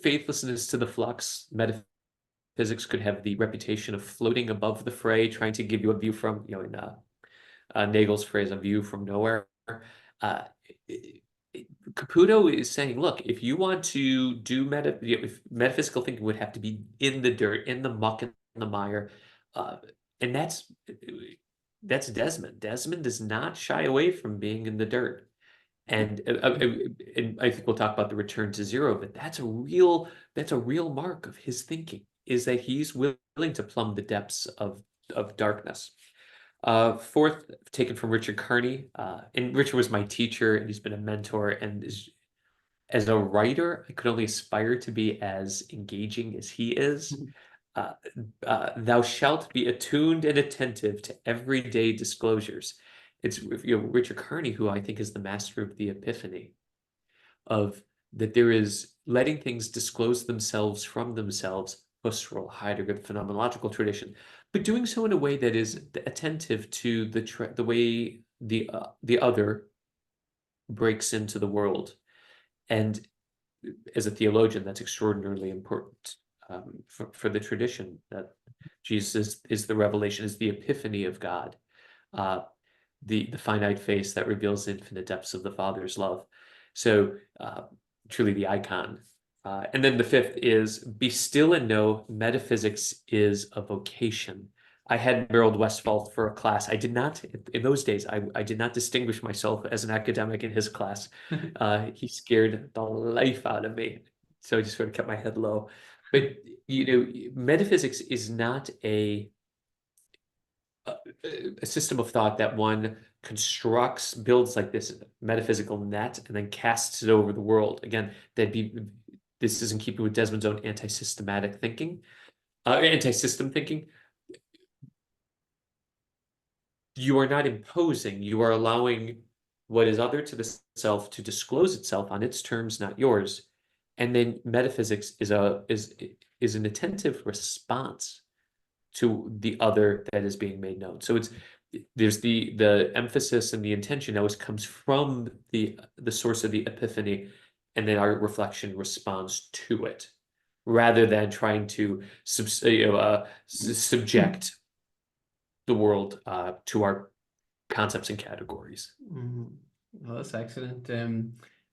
Faithlessness to the flux, metaphysics could have the reputation of floating above the fray, trying to give you a view from, in Nagel's phrase, a view from nowhere. Caputo is saying, look, if you want to do metaphysical thinking would have to be in the dirt, in the muck, in the mire. And that's Desmond. Desmond does not shy away from being in the dirt. And I think we'll talk about the return to zero, but that's a real mark of his thinking, is that he's willing to plumb the depths of darkness. Fourth, taken from Richard Kearney. And Richard was my teacher, and he's been a mentor. And as a writer, I could only aspire to be as engaging as he is. Thou shalt be attuned and attentive to everyday disclosures. It's Richard Kearney, who I think is the master of the epiphany, of that there is letting things disclose themselves from themselves, Husserl, Heidegger, the phenomenological tradition, but doing so in a way that is attentive to the way the other breaks into the world. And as a theologian, that's extraordinarily important for the tradition, that Jesus is the revelation, is the epiphany of God, the finite face that reveals the infinite depths of the Father's love. So truly the icon. And then the fifth is, be still and know metaphysics is a vocation. I had Harold Westphal for a class. I did not, in those days, I did not distinguish myself as an academic in his class. He scared the life out of me. So I just sort of kept my head low. But, metaphysics is not a system of thought that one constructs, builds like this metaphysical net, and then casts it over the world. Again, this is in keeping with Desmond's own anti-system thinking. You are not imposing, you are allowing what is other to the self to disclose itself on its terms, not yours. And then metaphysics is an attentive response to the other that is being made known. So there's the emphasis and the intention always comes from the source of the epiphany, and then our reflection responds to it, rather than trying to subject the world to our concepts and categories. Well, that's excellent.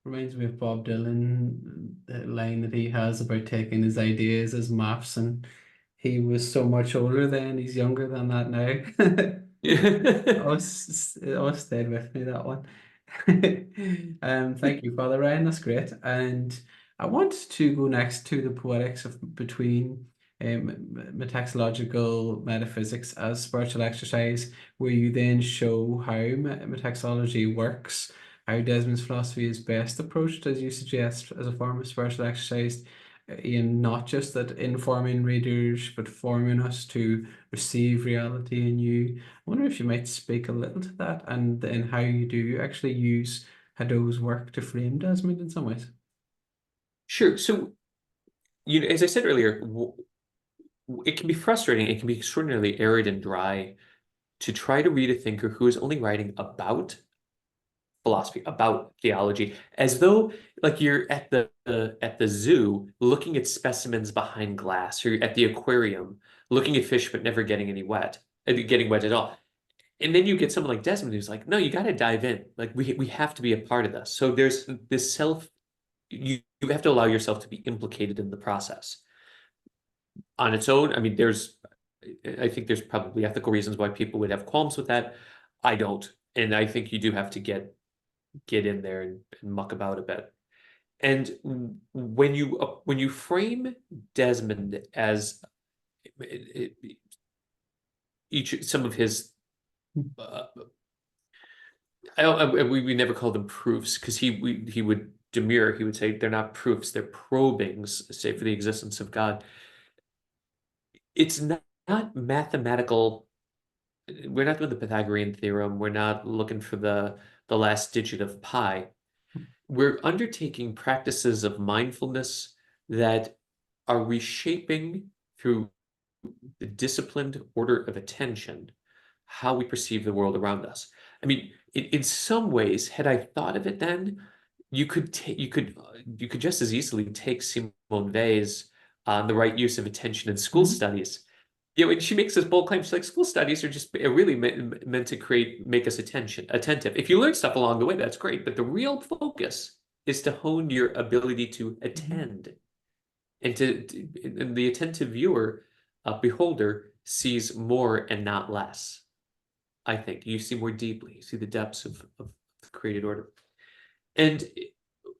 Reminds me of Bob Dylan, the line that he has about taking his ideas as maps, and he was so much older then, he's younger than that now. Always stayed with me, that one. Thank you, Father Ryan. That's great. And I want to go next to the poetics of between metaxological metaphysics as spiritual exercise, where you then show how metaxology works, how Desmond's philosophy is best approached, as you suggest, as a form of spiritual exercise, in not just that informing readers, but forming us to receive reality in you. I wonder if you might speak a little to that, and then how you do actually use Hadot's work to frame Desmond in some ways. Sure. So, as I said earlier, it can be frustrating. It can be extraordinarily arid and dry to try to read a thinker who is only writing about philosophy, about theology, as though like you're at the zoo looking at specimens behind glass, or at the aquarium looking at fish but never getting wet at all. And then you get someone like Desmond who's like, no, you got to dive in. Like we have to be a part of this. So there's this you have to allow yourself to be implicated in the process. On its own, I mean, I think there's probably ethical reasons why people would have qualms with that. I don't. And I think you do have to get in there and muck about a bit. And when you frame Desmond as some of his we never called them proofs, because he would demur. He would say they're not proofs, they're probings, say, for the existence of God. It's not mathematical. We're not doing the Pythagorean theorem. We're not looking for the last digit of pi. We're undertaking practices of mindfulness that are reshaping, through the disciplined order of attention, how we perceive the world around us. I mean, in some ways, had I thought of it then, you could just as easily take Simone Weil's The Right Use of Attention in School Studies. And she makes this bold claim. She's like, school studies are just really meant to make us attentive. If you learn stuff along the way, that's great. But the real focus is to hone your ability to attend, and and the attentive viewer, beholder, sees more and not less. I think you see more deeply. You see the depths of the created order. And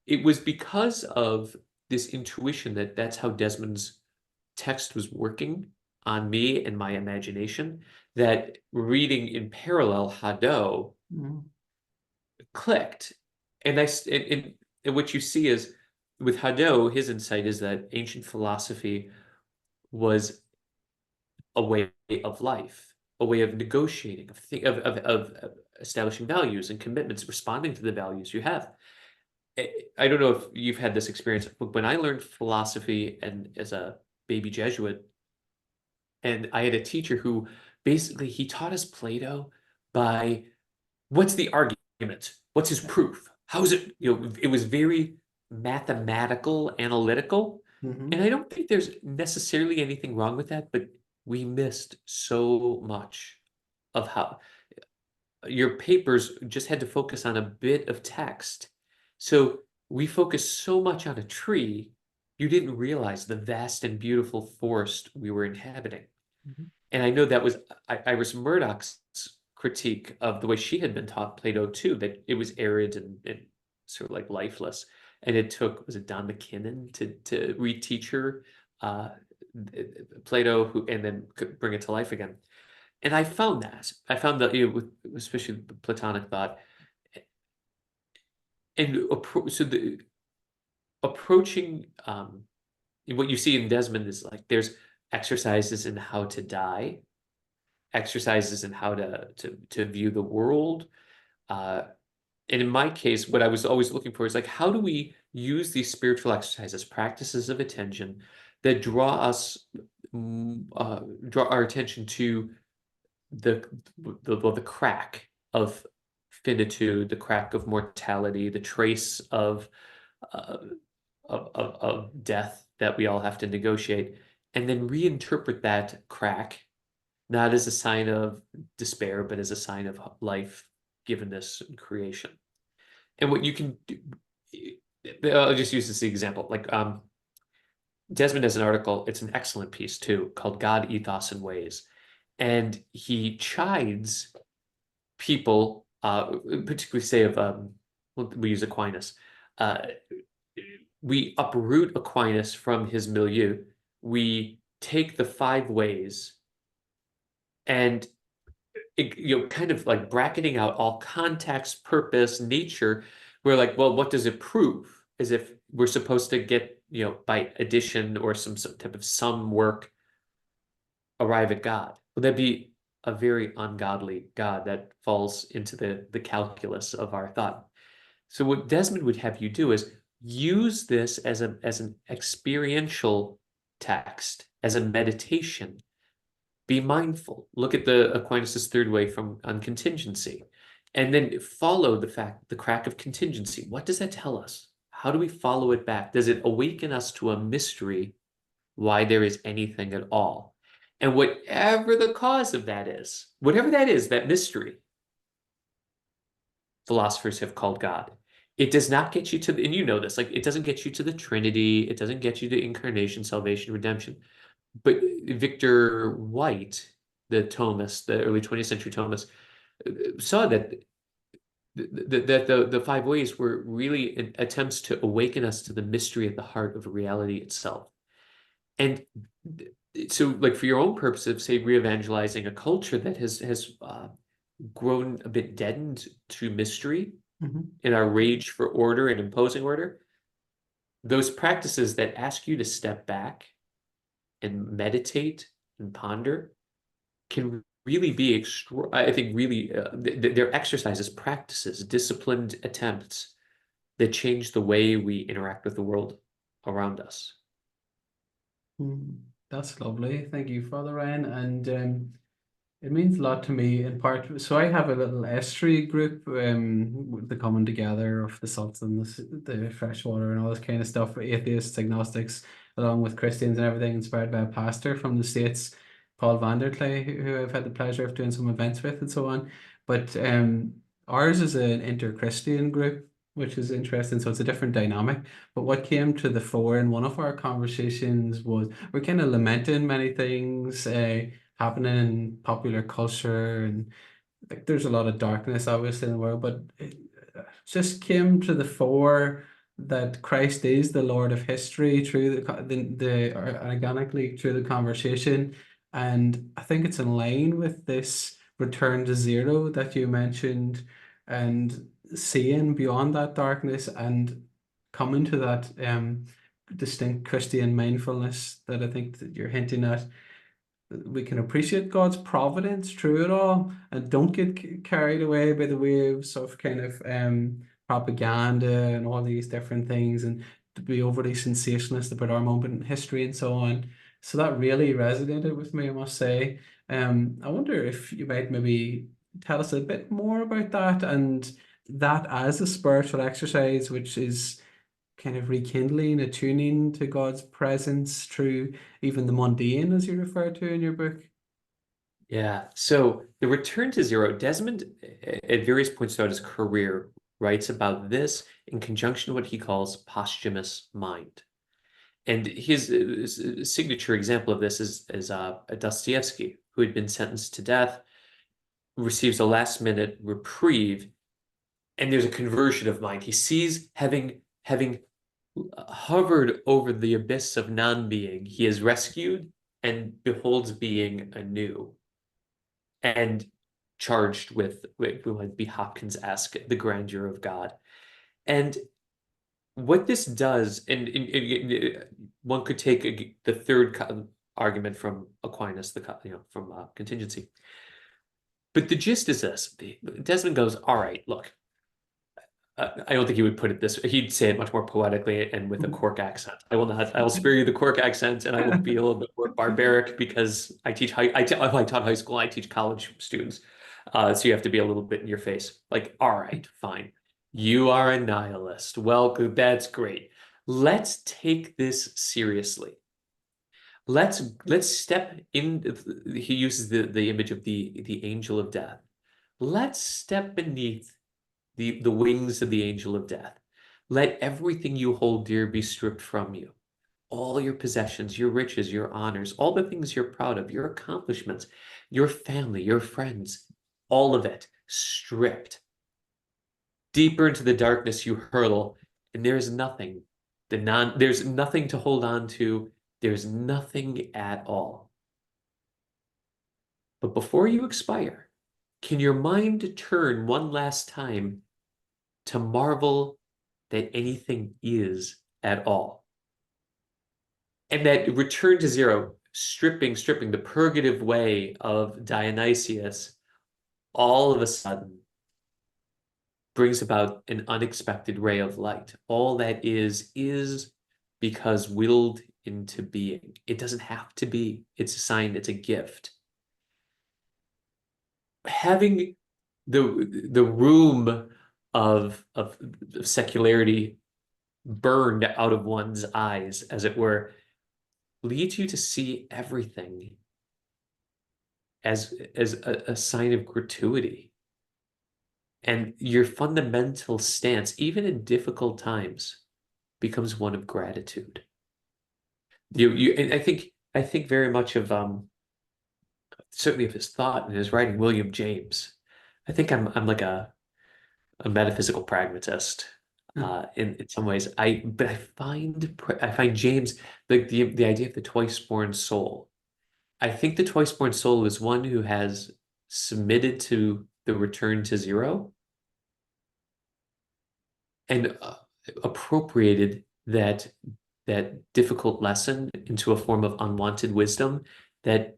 it was because of this intuition that that's how Desmond's text was working on me and my imagination that reading in parallel Hadot clicked. And what you see is with Hadot, his insight is that ancient philosophy was a way of life, a way of negotiating, of establishing values and commitments, responding to the values you have. I don't know if you've had this experience, but when I learned philosophy and as a baby Jesuit, and I had a teacher who basically he taught us Plato by what's the argument? What's his proof? How is it? It was very mathematical, analytical. And I don't think there's necessarily anything wrong with that, but we missed so much of how your papers just had to focus on a bit of text. So we focused so much on a tree, you didn't realize the vast and beautiful forest we were inhabiting. And I know that was Iris Murdoch's critique of the way she had been taught Plato too, that it was arid and sort of like lifeless. And it took, was it Don McKinnon to reteach her Plato, and then could bring it to life again. And I found that with especially the Platonic thought, and so the approaching what you see in Desmond is like there's exercises in how to die, exercises in how to view the world. And in my case, what I was always looking for is like, how do we use these spiritual exercises, practices of attention that draw our attention to the crack of finitude, the crack of mortality, the trace of death that we all have to negotiate, and then reinterpret that crack not as a sign of despair, but as a sign of life, givenness, and creation. And what you can do, I'll just use this example, like Desmond has an article, it's an excellent piece too, called God, Ethos, and Ways. And he chides people, particularly say of, we use Aquinas, we uproot Aquinas from his milieu, we take the 5 ways and kind of like bracketing out all context, purpose, nature. We're like, well, what does it prove? As if we're supposed to get, by addition or some type of sum work, arrive at God. Would that be a very ungodly God that falls into the calculus of our thought? So what Desmond would have you do is use this as an experiential text, as a meditation. Be mindful. Look at the Aquinas' 3rd way on contingency, and then follow the crack of contingency. What does that tell us? How do we follow it back? Does it awaken us to a mystery, why there is anything at all? And whatever the cause of that is, whatever that is, that mystery, philosophers have called God. It does not get you to, and you know this, like it doesn't get you to the Trinity. It doesn't get you to incarnation, salvation, redemption. But Victor White, the Thomist, the early 20th century Thomist, saw that the 5 ways were really attempts to awaken us to the mystery at the heart of reality itself. And so, like for your own purpose of, say, re-evangelizing a culture that has grown a bit deadened to mystery in our rage for order and imposing order, those practices that ask you to step back and meditate and ponder can really be I think really they're exercises, practices, disciplined attempts that change the way we interact with the world around us. That's lovely. Thank you, Father Ryan. And it means a lot to me in part. So I have a little estuary group, the coming together of the salts and the fresh water and all this kind of stuff, atheists, agnostics, along with Christians and everything, inspired by a pastor from the States, Paul Vanderklay, who I've had the pleasure of doing some events with and so on. But ours is an inter-Christian group, which is interesting. So it's a different dynamic. But what came to the fore in one of our conversations was we're kind of lamenting many things happening in popular culture, and like there's a lot of darkness obviously in the world, but it just came to the fore that Christ is the Lord of history through organically through the conversation. And I think it's in line with this return to zero that you mentioned, and seeing beyond that darkness and coming to that distinct Christian mindfulness that I think that you're hinting at. We can appreciate God's providence through it all and don't get carried away by the waves of kind of propaganda and all these different things, and to be overly sensationalist about our moment in history and so on. So that really resonated with me, I must say. I wonder if you might maybe tell us a bit more about that, and that as a spiritual exercise, which is kind of rekindling, attuning to God's presence through even the mundane, as you refer to in your book. Yeah. So the return to zero, Desmond at various points throughout his career writes about this in conjunction with what he calls posthumous mind. And his signature example of this is Dostoevsky, who had been sentenced to death, receives a last-minute reprieve, and there's a conversion of mind. He sees having hovered over the abyss of non-being, he is rescued and beholds being anew, and charged with what would be Hopkins-esque, the grandeur of God. And what this does, and one could take the third argument from Aquinas, from contingency. But the gist is this: Desmond goes, "All right, look, I don't think he would put it this way. He'd say it much more poetically and with a Cork accent. I will not. I will spare you the Cork accent, and I will be a little bit more barbaric because I taught high school. I teach college students, so you have to be a little bit in your face. Like, all right, fine. You are a nihilist. Well, that's great. Let's take this seriously. Let's step in. He uses the image of the angel of death. Let's step beneath the wings of the angel of death. Let everything you hold dear be stripped from you. All your possessions, your riches, your honors, all the things you're proud of, your accomplishments, your family, your friends, all of it stripped. Deeper into the darkness you hurtle, and there's nothing. There's nothing to hold on to. There's nothing at all. But before you expire, can your mind turn one last time to marvel that anything is at all? And that return to zero, stripping the purgative way of Dionysius, all of a sudden brings about an unexpected ray of light. All that is because willed into being. It doesn't have to be. It's a sign, it's a gift. Having the room of secularity burned out of one's eyes, as it were, leads you to see everything as a sign of gratuity. And your fundamental stance, even in difficult times, becomes one of gratitude. And I think very much of certainly of his thought and his writing, William James. I think I'm like a metaphysical pragmatist in some ways. But I find James, the idea of the twice-born soul. I think the twice-born soul is one who has submitted to the return to zero and appropriated that difficult lesson into a form of unwanted wisdom that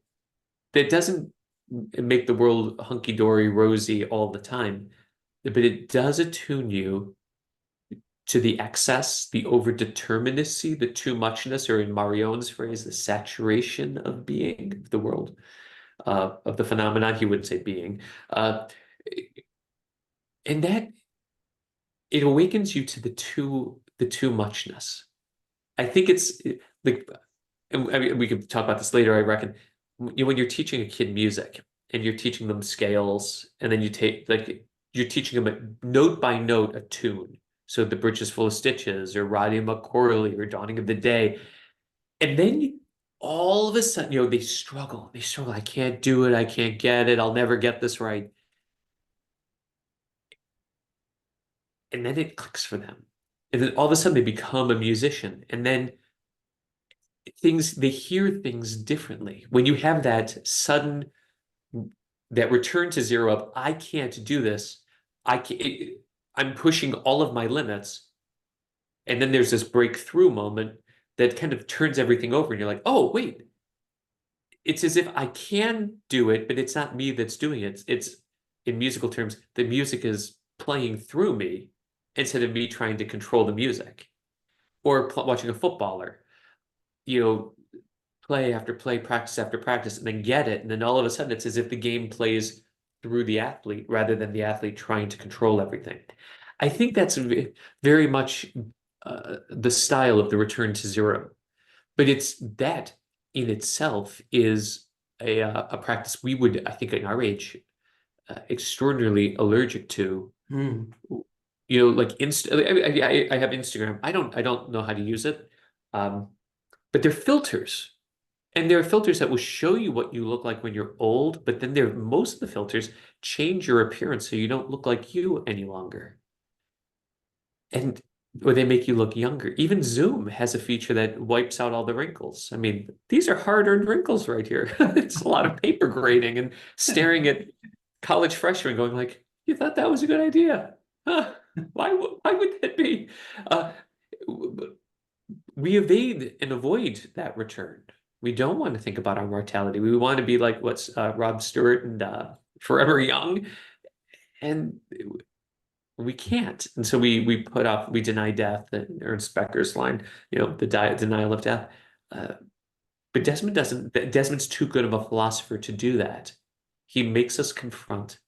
doesn't make the world hunky-dory rosy all the time, but it does attune you to the excess, the overdeterminacy, the too muchness, or in Marion's phrase, the saturation of being, the world, of the phenomenon. He wouldn't say being. And that it awakens you to the too muchness. I think it's like, and I mean, we could talk about this later, I reckon. When you're teaching a kid music and you're teaching them scales, and then you're teaching them note by note a tune. So The Bridge is Full of Stitches, or Roddy McCorley, or Dawning of the Day. And then all of a sudden, they struggle. I can't do it. I can't get it. I'll never get this right. And then it clicks for them. And then all of a sudden they become a musician. And then they hear things differently. When you have that sudden, that return to zero of, I can't do this, I'm pushing all of my limits. And then there's this breakthrough moment that kind of turns everything over. And you're like, oh, wait, it's as if I can do it, but it's not me that's doing it. It's in musical terms, the music is playing through me instead of me trying to control the music. Or watching a footballer, play after play, practice after practice, and then get it. And then all of a sudden, it's as if the game plays through the athlete rather than the athlete trying to control everything. I think that's very much the style of the return to zero. But it's that in itself is a practice we would, I think, in our age, extraordinarily allergic to. Like I have Instagram. I don't know how to use it, but they're filters, and there are filters that will show you what you look like when you're old. But then most of the filters change your appearance so you don't look like you any longer, or they make you look younger. Even Zoom has a feature that wipes out all the wrinkles. I mean, these are hard-earned wrinkles right here. It's a lot of paper grading and staring at college freshmen going like, you thought that was a good idea? Huh? Why would that be? We evade and avoid that return. We don't want to think about our mortality. We want to be like what's Rod Stewart and Forever Young. And we can't. And so we deny death, and Ernst Becker's line, the denial of death. But Desmond doesn't. Desmond's too good of a philosopher to do that. He makes us confront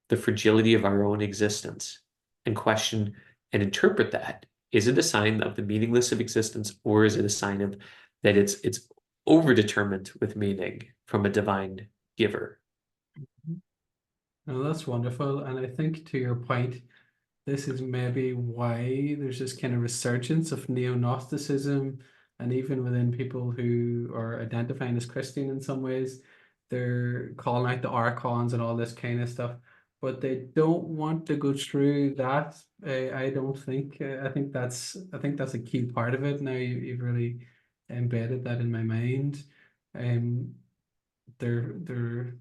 the fragility of our own existence and question and interpret that. Is it a sign of the meaningless of existence, or is it a sign of that it's overdetermined with meaning from a divine giver? Oh, that's wonderful. And I think to your point, this is maybe why there's this kind of resurgence of neo-Gnosticism, and even within people who are identifying as Christian in some ways, they're calling out the archons and all this kind of stuff, but they don't want to go through that. I don't think. I think that's a key part of it. Now you've really embedded that in my mind. They're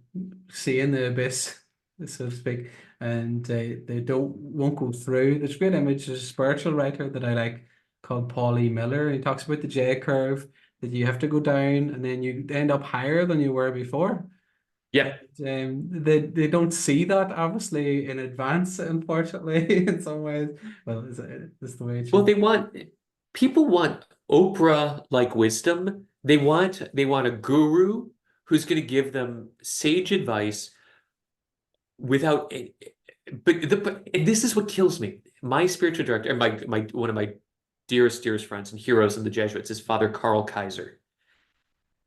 seeing the abyss, so to speak, and they won't go through. There's a great image. There's a spiritual writer that I like called Paul E. Miller. He talks about the J curve, that you have to go down and then you end up higher than you were before. Yeah. They don't see that obviously in advance, unfortunately, in some ways. Well, is the way it Well, should. people want Oprah-like wisdom. They want a guru who's going to give them sage advice without. But this is what kills me. My spiritual director, and one of my dearest friends and heroes in the Jesuits is Father Karl Kaiser.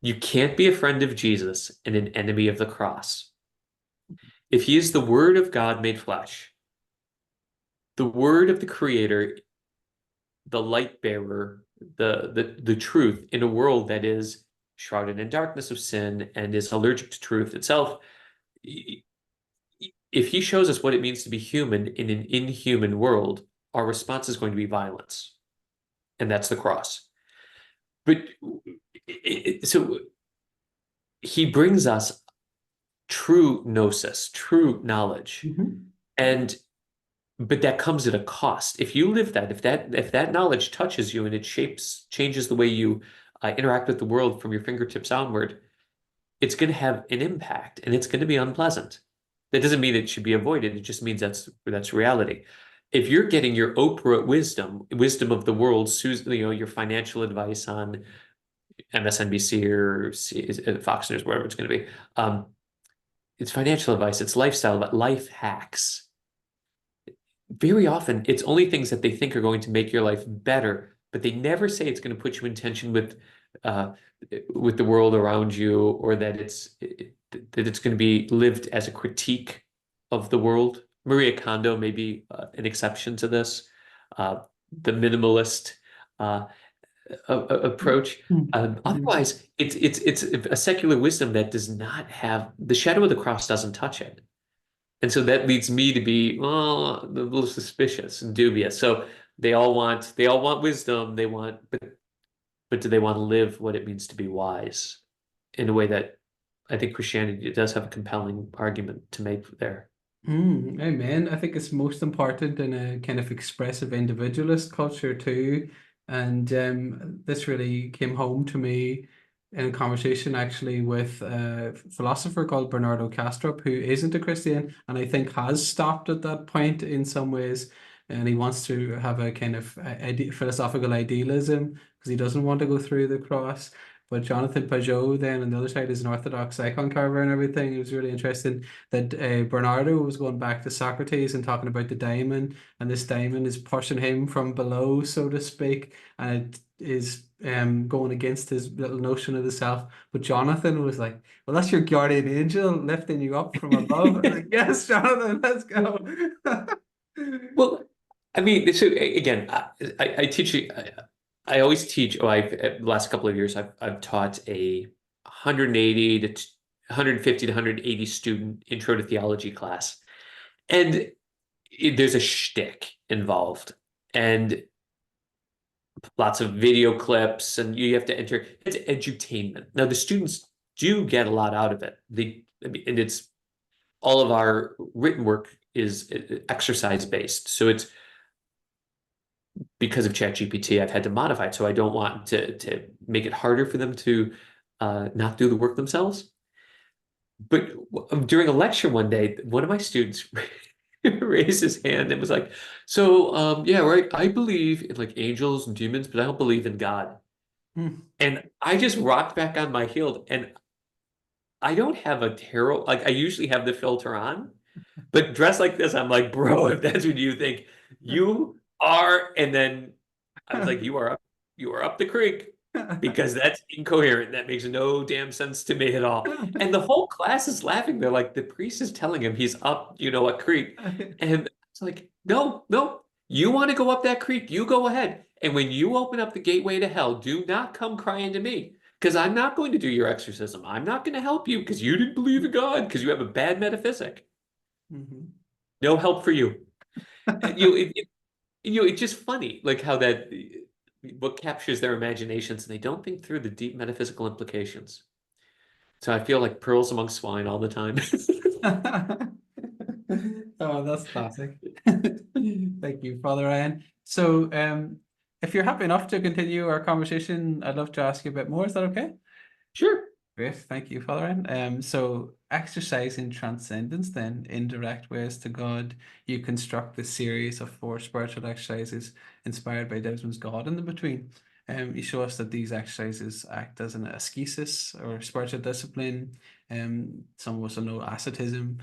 You can't be a friend of Jesus and an enemy of the cross. If he is the Word of God made flesh, the Word of the Creator, the light bearer, the truth in a world that is shrouded in darkness of sin and is allergic to truth itself, if he shows us what it means to be human in an inhuman world, our response is going to be violence. And that's the cross. But so he brings us true gnosis, true knowledge. But that comes at a cost. If you live that, if that knowledge touches you and it changes the way you interact with the world from your fingertips onward, it's going to have an impact, and it's going to be unpleasant. That doesn't mean it should be avoided. It just means that's reality. If you're getting your Oprah wisdom of the world, your financial advice on MSNBC or Fox News, wherever it's going to be, it's financial advice, it's lifestyle, life hacks. Very often, it's only things that they think are going to make your life better, but they never say it's going to put you in tension with the world around you, or that it's going to be lived as a critique of the world. Maria Kondo may be an exception to this, the minimalist approach. Otherwise, it's a secular wisdom that does not have the shadow of the cross, doesn't touch it. And so that leads me to be a little suspicious and dubious. So they all want wisdom. But but do they want to live what it means to be wise in a way that I think Christianity does have a compelling argument to make there. Amen. I think it's most important in a kind of expressive individualist culture too. And this really came home to me in a conversation actually with a philosopher called Bernardo Kastrup, who isn't a Christian and I think has stopped at that point in some ways. And he wants to have a kind of philosophical idealism because he doesn't want to go through the cross. But Jonathan Pajot then on the other side is an Orthodox icon carver and everything. It was really interesting that Bernardo was going back to Socrates and talking about the diamond, and this diamond is pushing him from below, so to speak, and it is going against his little notion of the self. But Jonathan was like, "Well, that's your guardian angel lifting you up from above." I was like, "Yes, Jonathan, let's go." Well, I mean, so again, I teach. I always teach. Oh, the last couple of years, I've taught a 180 to 150 to 180 student intro to theology class, and there's a shtick involved, and lots of video clips, and you have to enter. It's edutainment. Now, the students do get a lot out of it. And it's all of our written work is exercise based, so it's because of ChatGPT, I've had to modify it. So I don't want to make it harder for them to not do the work themselves. But during a lecture one day, one of my students raised his hand and was like, so yeah, right, I believe in like angels and demons, but I don't believe in God. And I just rocked back on my heel, and I don't have a tarot, like I usually have the filter on, but dressed like this, I'm like, bro, if that's what you think, you are. And then I was like, you are up the creek, because that's incoherent. That makes no damn sense to me at all. And the whole class is laughing. They're like, the priest is telling him he's up, a creek. And it's like, no, you want to go up that creek, you go ahead. And when you open up the gateway to hell, do not come crying to me, because I'm not going to do your exorcism. I'm not going to help you because you didn't believe in God, because you have a bad metaphysic. No help for you. It's just funny, like how that what captures their imaginations, and they don't think through the deep metaphysical implications. So I feel like pearls among swine all the time. Oh, that's classic. Thank you, Father Ryan. So, if you're happy enough to continue our conversation, I'd love to ask you a bit more. Is that okay? Sure. Great, thank you, Father Ryan. So exercising transcendence, then indirect ways to God, you construct this series of 4 spiritual exercises inspired by Desmond's God in the Between. You show us that these exercises act as an ascesis or spiritual discipline. Some of us will know asceticism,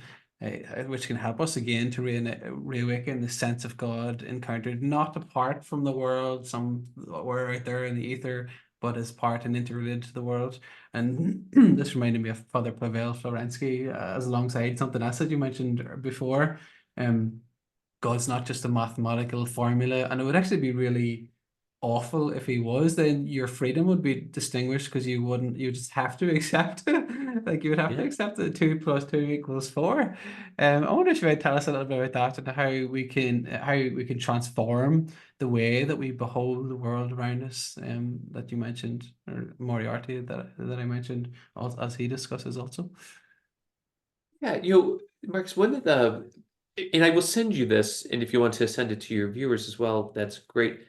which can help us again to reawaken the sense of God encountered not apart from the world, somewhere out there in the ether, but as part and interrelated to the world. And this reminded me of Father Pavel Florensky, as alongside something else that you mentioned before. God's not just a mathematical formula, and it would actually be really awful if he was. Then your freedom would be distinguished, because you just have to accept like you would have to accept that 2 + 2 = 4. I wonder if you might tell us a little bit about that, and how we can transform the way that we behold the world around us, that you mentioned, or Moriarty that I mentioned, as he discusses also. Yeah, Marcus, one of and I will send you this, and if you want to send it to your viewers as well, that's great.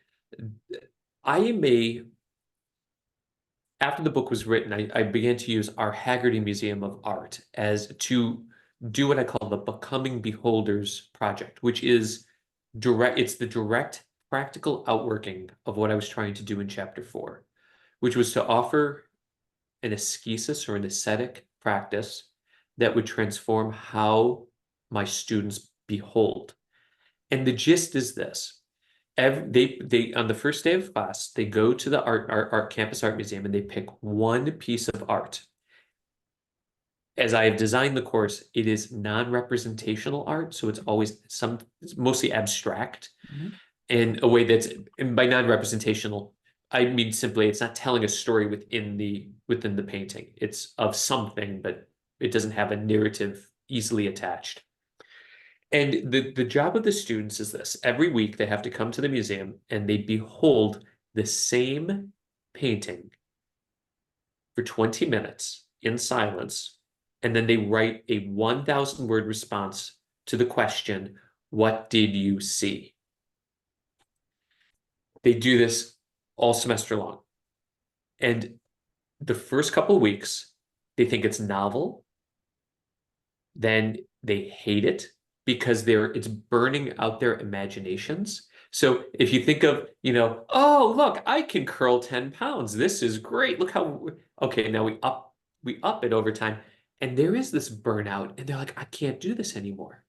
After the book was written, I began to use our Haggerty Museum of Art as to do what I call the Becoming Beholders project, which is it's the direct practical outworking of what I was trying to do in chapter 4, which was to offer an ascesis or an ascetic practice that would transform how my students behold. And the gist is this. They on the first day of class, they go to the art campus art museum, and they pick one piece of art. As I have designed the course, it is non-representational art, so it's mostly abstract in a way and by non-representational, I mean simply it's not telling a story within the painting. It's of something, but it doesn't have a narrative easily attached. And the job of the students is this. Every week they have to come to the museum, and they behold the same painting for 20 minutes in silence, and then they write a 1,000-word response to the question, what did you see? They do this all semester long. And the first couple of weeks, they think it's novel. Then they hate it because it's burning out their imaginations. So if you think of, oh, look, I can curl 10 pounds. This is great. Look how, okay, now we up it over time. And there is this burnout, and they're like, I can't do this anymore.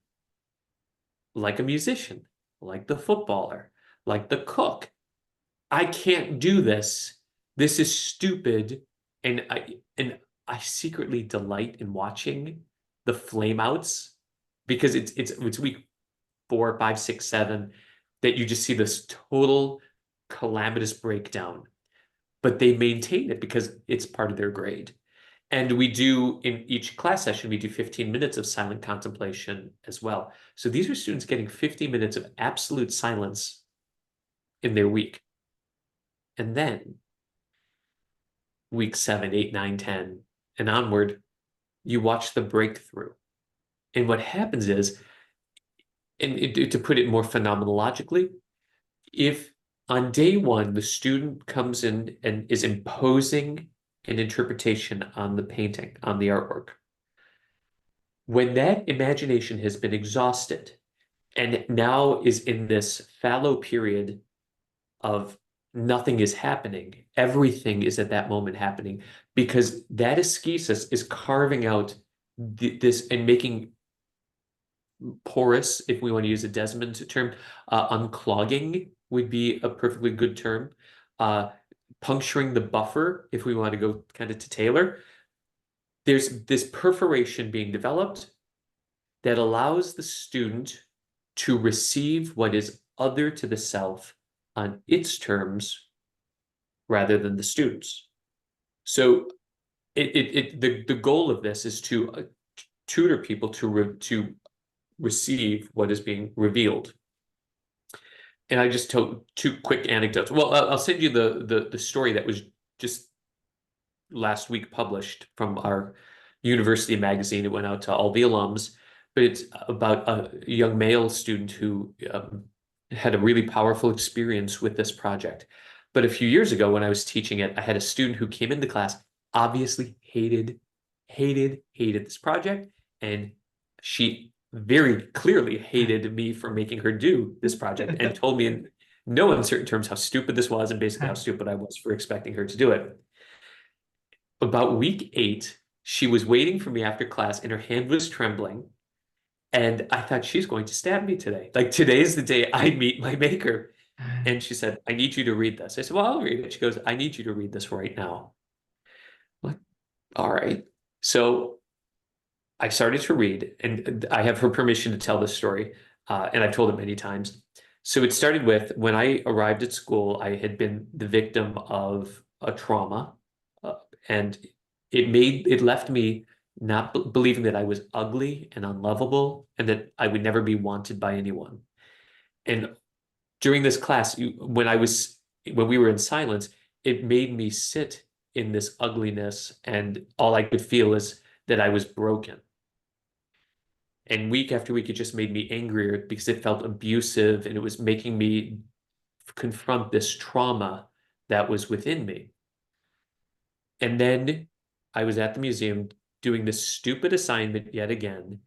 Like a musician, like the footballer, like the cook. I can't do this. This is stupid. And I secretly delight in watching the flameouts, because it's week 4, 5, 6, 7 that you just see this total calamitous breakdown. But they maintain it because it's part of their grade. And we do, in each class session, we do 15 minutes of silent contemplation as well. So these are students getting 50 minutes of absolute silence in their week. And then week 7, 8, 9, 10, and onward, you watch the breakthrough. And what happens is, to put it more phenomenologically, if on day 1, the student comes in and is imposing an interpretation on the painting, on the artwork, when that imagination has been exhausted and now is in this fallow period of nothing is happening, everything is at that moment happening, because that ascesis is carving out this and making porous, if we want to use a Desmond term, unclogging would be a perfectly good term. Puncturing the buffer, if we want to go kind of to Taylor, there's this perforation being developed that allows the student to receive what is other to the self on its terms rather than the student's. So the goal of this is to tutor people to receive what is being revealed. And I just told 2 quick anecdotes. Well, I'll send you the story that was just last week published from our university magazine. It went out to all the alums, but it's about a young male student who had a really powerful experience with this project. But a few years ago, when I was teaching it, I had a student who came into class, obviously hated this project, and she very clearly hated me for making her do this project, and told me in no uncertain terms how stupid this was, and basically how stupid I was for expecting her to do it. About week 8, she was waiting for me after class, and her hand was trembling, and I thought, she's going to stab me today. Like, today is the day I meet my maker. And she said, I need you to read this. I said, well, I'll read it. She goes, I need you to read this right now. I'm like, all right. So I started to read, and I have her permission to tell this story, and I've told it many times. So it started with, when I arrived at school, I had been the victim of a trauma, and it left me not believing that I was ugly and unlovable, and that I would never be wanted by anyone. And during this class, when we were in silence, it made me sit in this ugliness, and all I could feel is that I was broken. And week after week, it just made me angrier because it felt abusive, and it was making me confront this trauma that was within me. And then I was at the museum doing this stupid assignment yet again,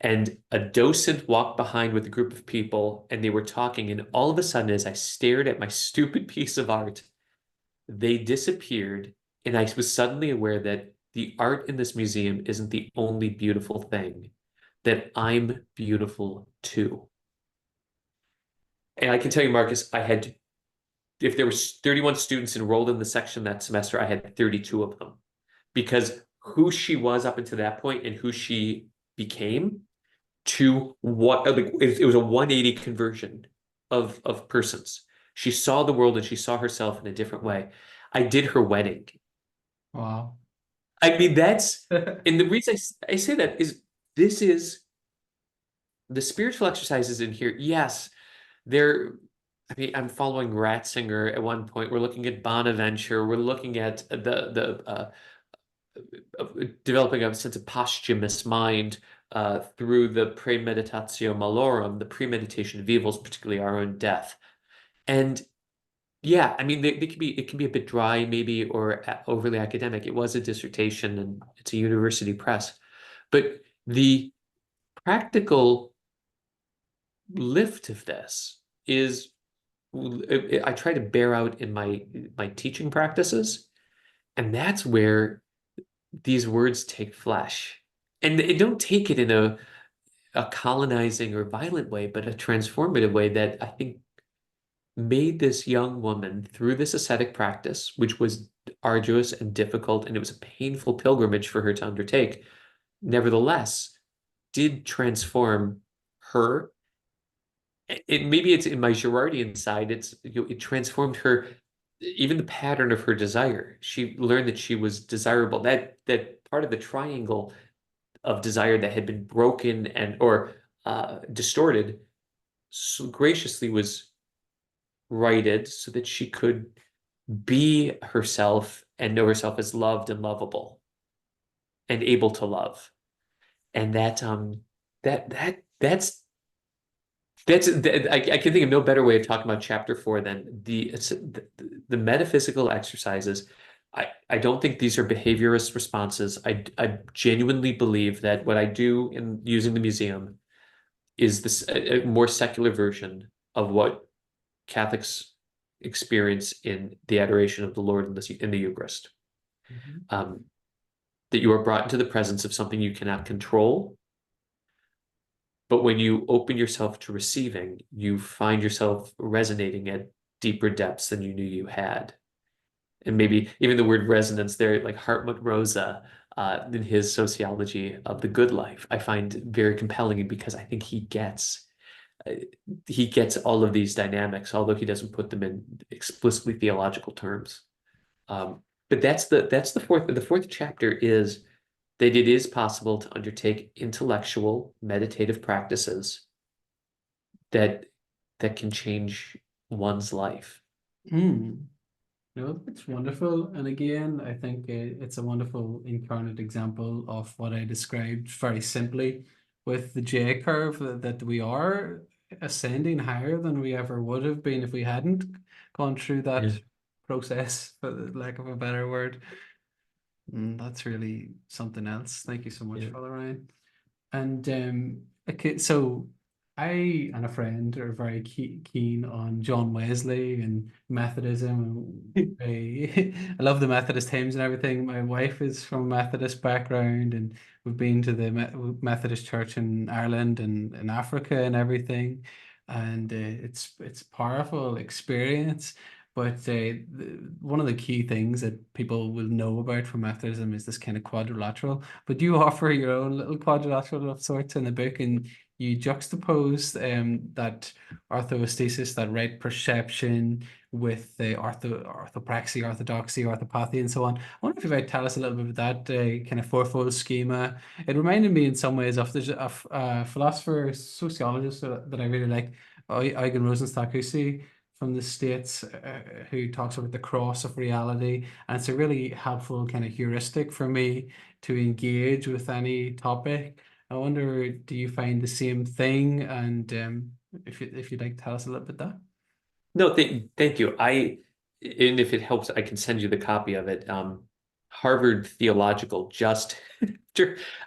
and a docent walked behind with a group of people, and they were talking, and all of a sudden, as I stared at my stupid piece of art, they disappeared, and I was suddenly aware that the art in this museum isn't the only beautiful thing, that I'm beautiful too. And I can tell you, Marcus, if there were 31 students enrolled in the section that semester, I had 32 of them, because who she was up until that point and who she became to what it was a 180 conversion of persons. She saw the world and she saw herself in a different way. I did her wedding. Wow. I mean, and the reason I say that is, this is the spiritual exercises in here. Yes, they're I mean, I'm following Ratzinger at one point. We're looking at Bonaventure. We're looking at developing a sense of posthumous mind through the premeditatio malorum, the premeditation of evils, particularly our own death. And yeah, I mean, it can be a bit dry, maybe, or overly academic. It was a dissertation, and it's a university press, but the practical lift of this is I try to bear out in my teaching practices, and that's where these words take flesh. And they don't take it in a colonizing or violent way, but a transformative way that I think made this young woman through this ascetic practice, which was arduous and difficult, and it was a painful pilgrimage for her to undertake, nevertheless, did transform her. Maybe it's in my Girardian side, it transformed her, even the pattern of her desire. She learned that she was desirable. That part of the triangle of desire that had been broken or distorted so graciously was righted so that she could be herself and know herself as loved and lovable and able to love. And that's I can think of no better way of talking about chapter 4 than the metaphysical exercises. I don't think these are behaviorist responses. I genuinely believe that what I do in using the museum is this a more secular version of what Catholics experience in the adoration of the Lord in the Eucharist. That you are brought into the presence of something you cannot control. But when you open yourself to receiving, you find yourself resonating at deeper depths than you knew you had. And maybe even the word resonance there, like Hartmut Rosa, in his sociology of the good life, I find very compelling because I think he gets all of these dynamics, although he doesn't put them in explicitly theological terms. But that's the fourth chapter is that it is possible to undertake intellectual meditative practices that can change one's life. No, it's wonderful. And again, I think it's a wonderful incarnate example of what I described very simply with the J curve that we are ascending higher than we ever would have been if we hadn't gone through that process, for the lack of a better word. That's really something else. Thank you so much, Father Ryan. And okay, so I and a friend are very keen on John Wesley and Methodism. And I love the Methodist hymns and everything. My wife is from a Methodist background, and we've been to the Methodist Church in Ireland and in Africa and everything. And it's a powerful experience. But one of the key things that people will know about from Methodism is this kind of quadrilateral. But you offer your own little quadrilateral of sorts in the book, and you juxtapose that orthostasis, that right perception, with the orthopraxy, orthodoxy, orthopathia, and so on. I wonder if you might tell us a little bit about that kind of fourfold schema. It reminded me in some ways of a philosopher, sociologist that I really like, Eugen Rosenstock-Huessy, from the States, who talks about the cross of reality. And it's a really helpful kind of heuristic for me to engage with any topic. I wonder, do you find the same thing? And if you'd like to tell us a little bit that. No, thank you. And if it helps, I can send you the copy of it. Harvard Theological just,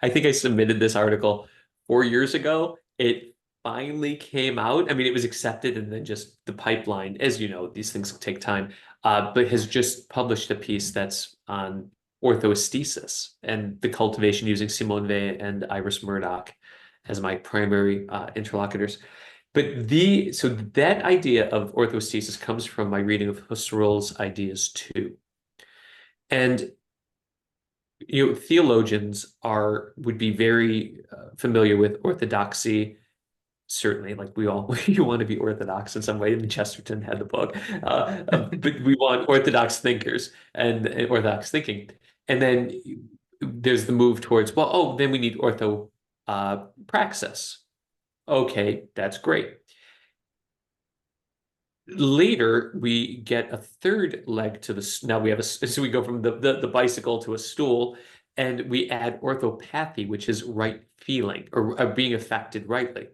I think I submitted this article 4 years ago. It finally came out. I mean, it was accepted and then just the pipeline, as you know, these things take time, but has just published a piece that's on orthostasis and the cultivation using Simone Weil and Iris Murdoch as my primary interlocutors. But so that idea of orthostasis comes from my reading of Husserl's ideas too. And theologians would be very familiar with orthodoxy. Certainly, like you want to be orthodox in some way. And Chesterton had the book, but we want orthodox thinkers and orthodox thinking. And then there's the move towards, then we need orthopraxis. Okay, that's great. Later, we get a third leg to this. Now we have so we go from the bicycle to a stool, and we add orthopathy, which is right feeling or being affected rightly.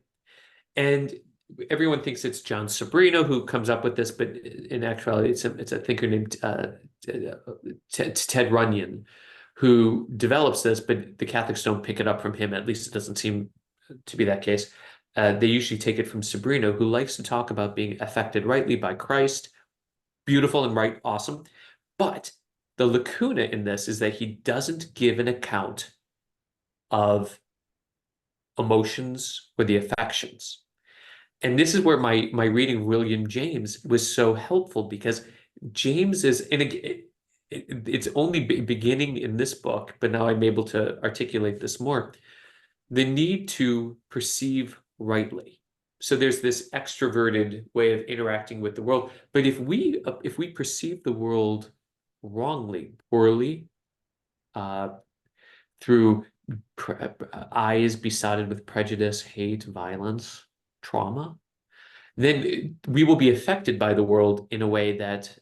And everyone thinks it's John Sobrino who comes up with this, but in actuality, it's a thinker named Ted Runyon who develops this, but the Catholics don't pick it up from him. At least it doesn't seem to be that case. They usually take it from Sobrino, who likes to talk about being affected rightly by Christ. Beautiful and right, awesome. But the lacuna in this is that he doesn't give an account of emotions or the affections. And this is where my reading William James was so helpful, because James is, and it's only beginning in this book, but now I'm able to articulate this more. The need to perceive rightly. So there's this extroverted way of interacting with the world. But if we perceive the world wrongly, poorly, through eyes besotted with prejudice, hate, violence, trauma, then we will be affected by the world in a way that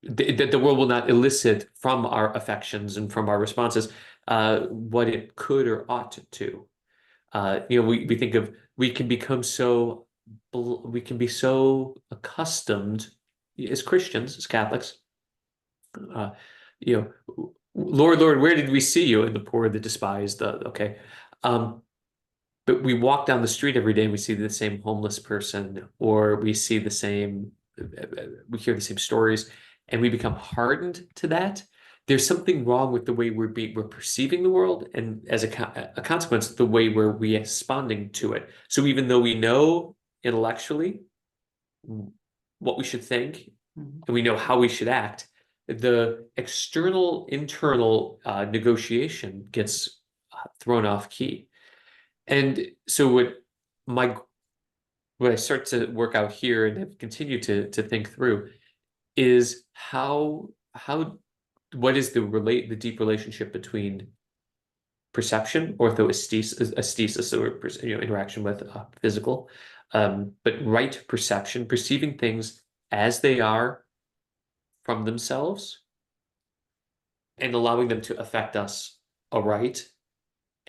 that the world will not elicit from our affections and from our responses what it could or ought to. We think of, we can be so accustomed as Christians, as Catholics, Lord, Lord, where did we see you? And the poor, the despised, okay. But we walk down the street every day and we see the same homeless person, or we see the same, we hear the same stories, and we become hardened to that. There's something wrong with the way we're perceiving the world, and as a consequence, the way we're responding to it. So even though we know intellectually what we should think, and we know how we should act, the external, internal negotiation gets thrown off key. And so what I start to work out here and have continued to think through is what is the deep relationship between perception, orthoaesthesis, or interaction with physical, but right perception, perceiving things as they are from themselves, and allowing them to affect us aright.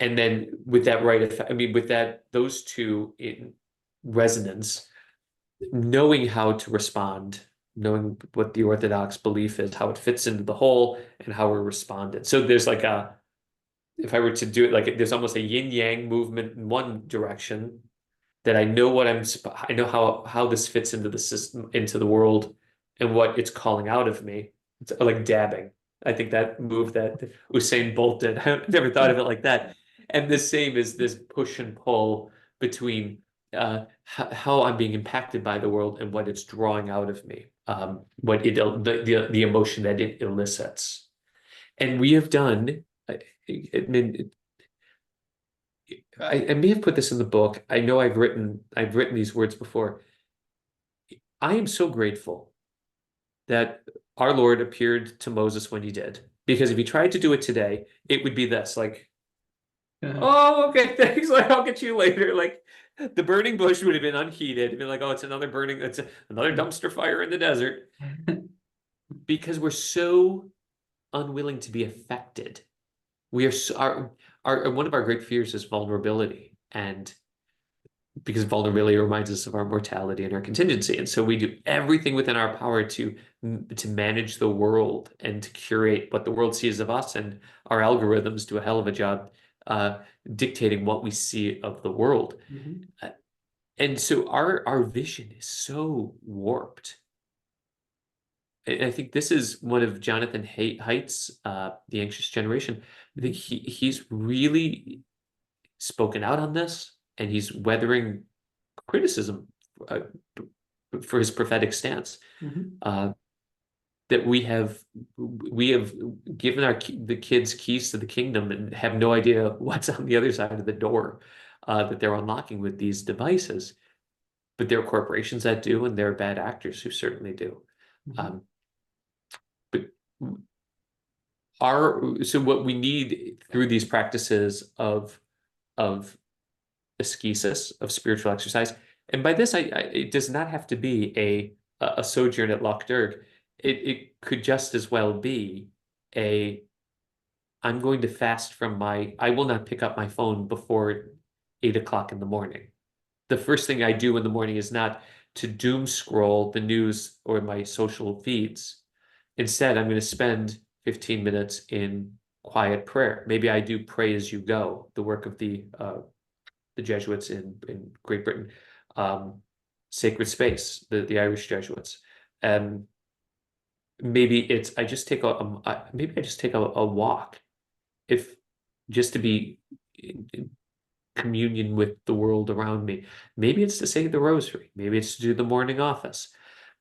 And then with that right effect, with those two in resonance, knowing how to respond, knowing what the Orthodox belief is, how it fits into the whole, and how we're responded. So there's if I were to do it, there's almost a yin-yang movement in one direction, that I know I know how this fits into the system, into the world, and what it's calling out of me. It's like dabbing. I think that move that Usain Bolt did, I never thought of it like that. And the same is this push and pull between how I'm being impacted by the world and what it's drawing out of me, the emotion that it elicits. And we have done, I may have put this in the book. I know I've written these words before. I am so grateful that our Lord appeared to Moses when he did, because if he tried to do it today, it would be this, oh, okay, thanks, I'll get you later. The burning bush would have been unheated. It'd be oh, it's another dumpster fire in the desert. Because we're so unwilling to be affected. We are one of our great fears is vulnerability, and because vulnerability reminds us of our mortality and our contingency. And so we do everything within our power to manage the world and to curate what the world sees of us, and our algorithms do a hell of a job dictating what we see of the world. And so our vision is so warped. And I think this is one of Jonathan Haidt's The Anxious Generation. I think he's really spoken out on this, and he's weathering criticism for his prophetic stance. That we have given the kids keys to the kingdom and have no idea what's on the other side of the door that they're unlocking with these devices. But there are corporations that do, and there are bad actors who certainly do. So what we need through these practices of ascesis, of spiritual exercise, And by this, it does not have to be a sojourn at Loch Derg. It could just as well be I'm going to fast from I will not pick up my phone before 8 o'clock in the morning. The first thing I do in the morning is not to doom scroll the news or my social feeds. Instead, I'm going to spend 15 minutes in quiet prayer. Maybe I do pray as you go, the work of the Jesuits in Great Britain, Sacred Space, the Irish Jesuits. Maybe I just take a walk, if just to be in communion with the world around me. Maybe it's to say the rosary. Maybe it's to do the morning office.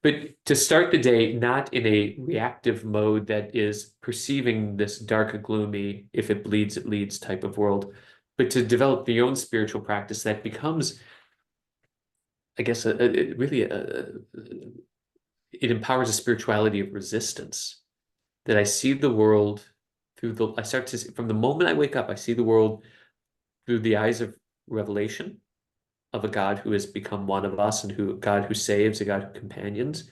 But to start the day not in a reactive mode that is perceiving this dark, gloomy, if it bleeds, it leads type of world, but to develop your own spiritual practice that becomes, I guess, it empowers a spirituality of resistance. That I see the world from the moment I wake up, I see the world through the eyes of revelation, of a God who has become one of us, and God who saves, a God who companions.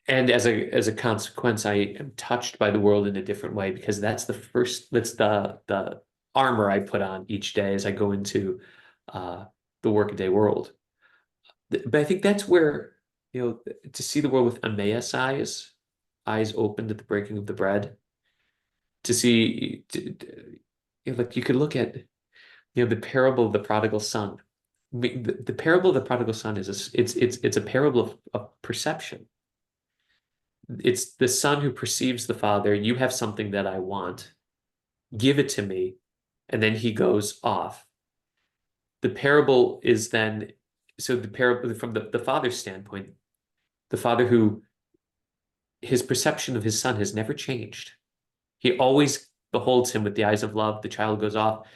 And as a consequence, I am touched by the world in a different way, because that's the armor I put on each day as I go into the workaday world. But I think that's where, to see the world with Emmaus eyes opened at the breaking of the bread, to see, like you could look at, the parable of the prodigal son. The parable of the prodigal son it's a parable of perception. It's the son who perceives the father. You have something that I want, give it to me, and then he goes off. The parable is then, so the parable from the father's standpoint, the father who, his perception of his son has never changed. He always beholds him with the eyes of love. The child goes off,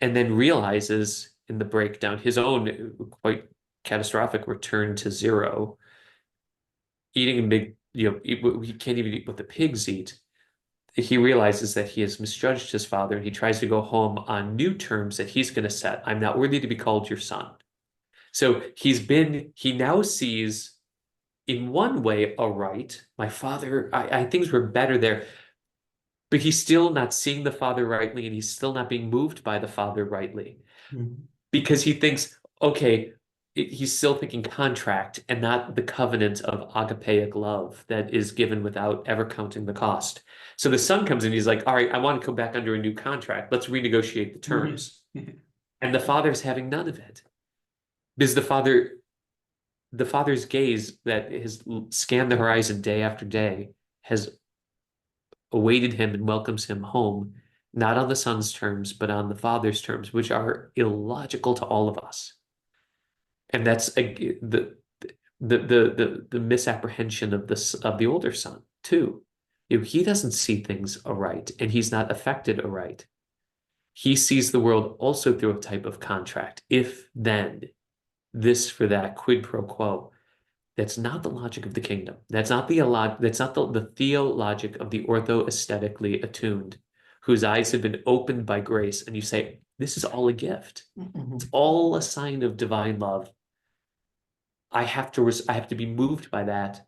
and then realizes in the breakdown his own quite catastrophic return to zero, eating a big, he can't even eat what the pigs eat. He realizes that he has misjudged his father, and he tries to go home on new terms that he's going to set. I'm not worthy to be called your son. So he now sees, in one way, all right, my father, things were better there, but he's still not seeing the father rightly, and he's still not being moved by the father rightly. Mm-hmm. Because he thinks, okay, he's still thinking contract and not the covenant of agapeic love that is given without ever counting the cost. So the son comes in, he's like, all right, I want to come back under a new contract. Let's renegotiate the terms. Mm-hmm. And the father's having none of it. Because the father's gaze that has scanned the horizon day after day has awaited him and welcomes him home, not on the son's terms, but on the father's terms, which are illogical to all of us. And that's the misapprehension of the older son too. He doesn't see things aright, and he's not affected aright. He sees the world also through a type of contract. If then, this for that, quid pro quo. That's not the logic of the kingdom. That's not the theologic of the ortho-aesthetically attuned, whose eyes have been opened by grace. And you say, this is all a gift. Mm-hmm. It's all a sign of divine love. I have to be moved by that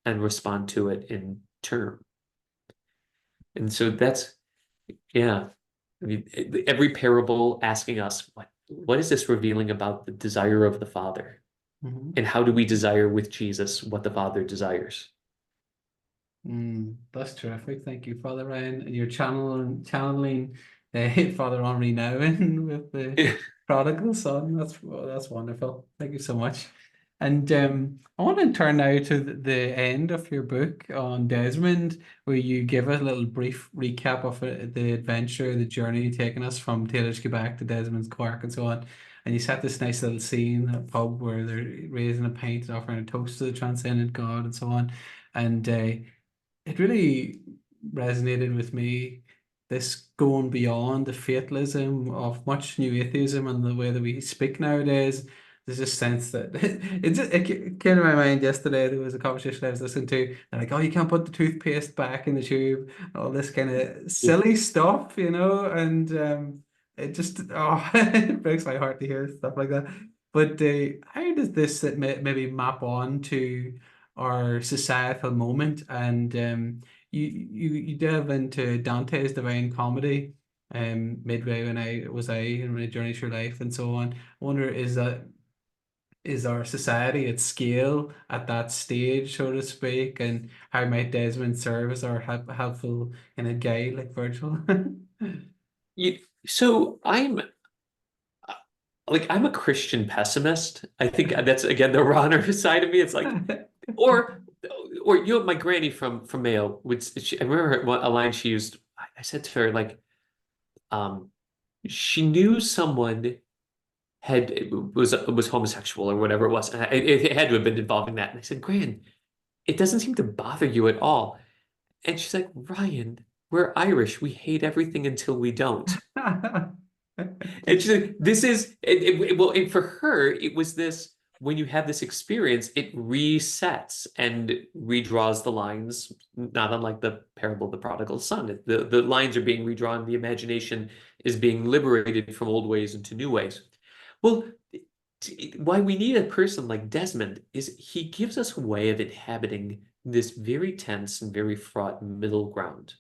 and respond to it in turn. And so that's, yeah. I mean, every parable asking us, what is this revealing about the desire of the Father? Mm-hmm. And how do we desire with Jesus what the Father desires? That's terrific. Thank you, Father Ryan. And you're channeling Father Henri now in with the prodigal son. That's wonderful. Thank you so much. And I want to turn now to the end of your book on Desmond, where you give a little brief recap of the adventure, the journey taking us from Theology back to Desmond's Quark and so on. And you set this nice little scene, a pub where they're raising a pint and offering a toast to the transcendent God and so on. And it really resonated with me, this going beyond the fatalism of much new atheism and the way that we speak nowadays. There's this sense that it came to my mind yesterday. There was a conversation I was listening to. They're like, oh, you can't put the toothpaste back in the tube, all this kind of silly stuff, and it just, oh, it breaks my heart to hear stuff like that. But how does this maybe map on to our societal moment? And you delve into Dante's Divine Comedy, midway when I in my journey through life and so on. I wonder, is our society at scale at that stage, so to speak, and how might Desmond serve as our helpful kind of guide, like Virgil? So I'm a Christian pessimist. I think that's again the Rahner side of me. It's like, or my granny from Mayo would. I remember a line she used. I said to her like, she knew someone was homosexual or whatever it was, and it had to have been involving that. And I said, Gran, it doesn't seem to bother you at all. And she's like, Ryan, we're Irish. We hate everything until we don't. And she's like, this is well, and for her, it was this, when you have this experience, it resets and redraws the lines, not unlike the parable of the prodigal son. The lines are being redrawn, the imagination is being liberated from old ways into new ways. Well, why we need a person like Desmond is he gives us a way of inhabiting this very tense and very fraught middle ground.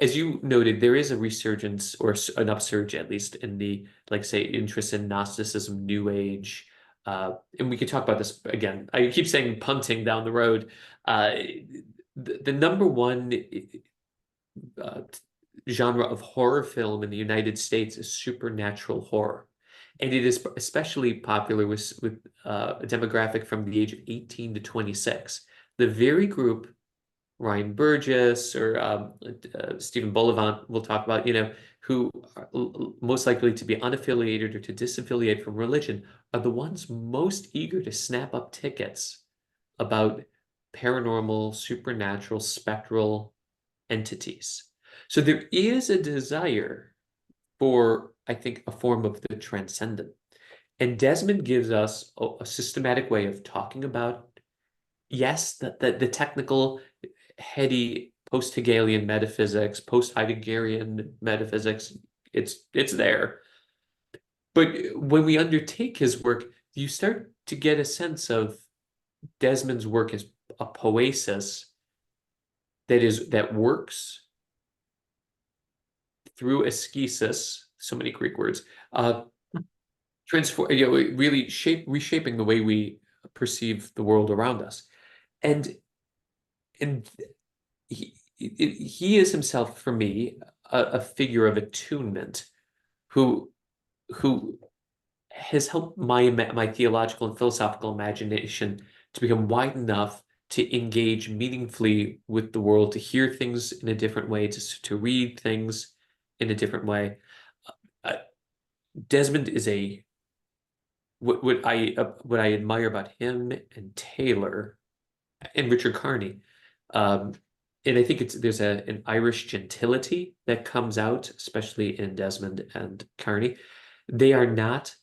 As you noted, there is a resurgence or an upsurge, at least, in the, like, say, interest in Gnosticism, New Age. And we could talk about this again. I keep saying punting down the road. The number one genre of horror film in the United States is supernatural horror. And it is especially popular with a demographic from the age of 18 to 26. The very group Ryan Burgess or Stephen Bullivant we'll talk about, who are most likely to be unaffiliated or to disaffiliate from religion, are the ones most eager to snap up tickets about paranormal, supernatural, spectral entities. So there is a desire for, I think, a form of the transcendent. And Desmond gives us a systematic way of talking about, yes, the technical, heady post-Hegelian metaphysics, post-Heideggerian metaphysics, it's there. But when we undertake his work, you start to get a sense of Desmond's work as a poesis that works through ascesis, so many Greek words, really reshaping the way we perceive the world around us. And he is himself, for me, a figure of attunement who has helped my theological and philosophical imagination to become wide enough to engage meaningfully with the world, to hear things in a different way, to read things in a different way. Desmond is what I admire about him and Taylor and Richard Carney. And I think there's an Irish gentility that comes out, especially in Desmond and Carney. They are not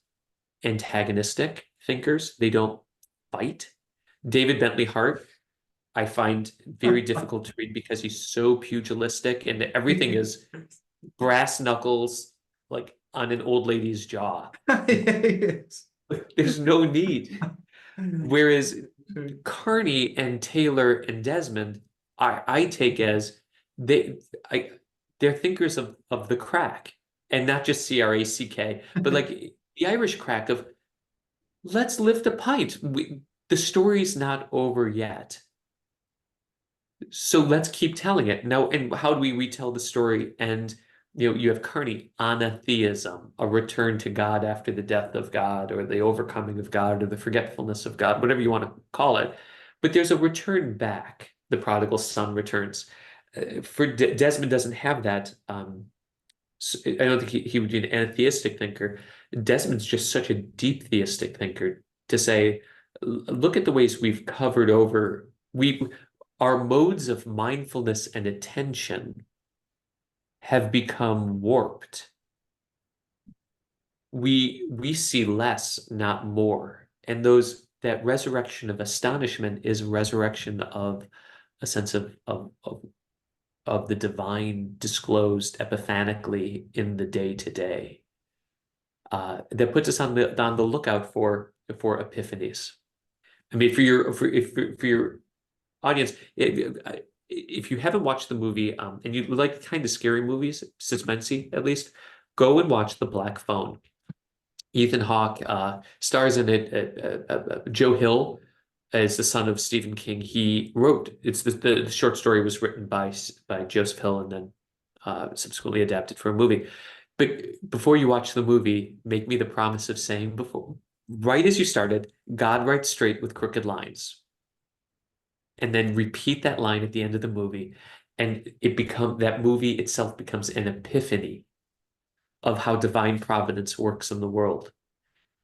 antagonistic thinkers. They don't fight. David Bentley Hart, I find very difficult to read because he's so pugilistic and everything is brass knuckles, like on an old lady's jaw. There's no need. Whereas Carney and Taylor and Desmond, I take as they're thinkers of the crack, and not just CRACK, but like the Irish crack of, let's lift a pint. The story's not over yet, so let's keep telling it now. And how do we retell the story? And you have Carney, anatheism, a return to God after the death of God, or the overcoming of God, or the forgetfulness of God, whatever you want to call it. But there's a return back. The prodigal son returns. For Desmond doesn't have that. I don't think he would be an atheistic thinker. Desmond's just such a deep theistic thinker to say, look at the ways we've covered over. Our modes of mindfulness and attention have become warped. We see less, not more. And that resurrection of astonishment is resurrection of a sense of of the divine disclosed epiphanically in the day-to-day. That puts us on the lookout for epiphanies. I mean, for your audience, if you haven't watched the movie and you like kind of scary movies, suspensey at least, go and watch The Black Phone. Ethan Hawke stars in it. Joe Hill is the son of Stephen King. He wrote the short story was written by Joseph Hill and then subsequently adapted for a movie. But before you watch the movie, make me the promise of saying before, right as you started, God writes straight with crooked lines. And then repeat that line at the end of the movie. And that movie itself becomes an epiphany of how divine providence works in the world.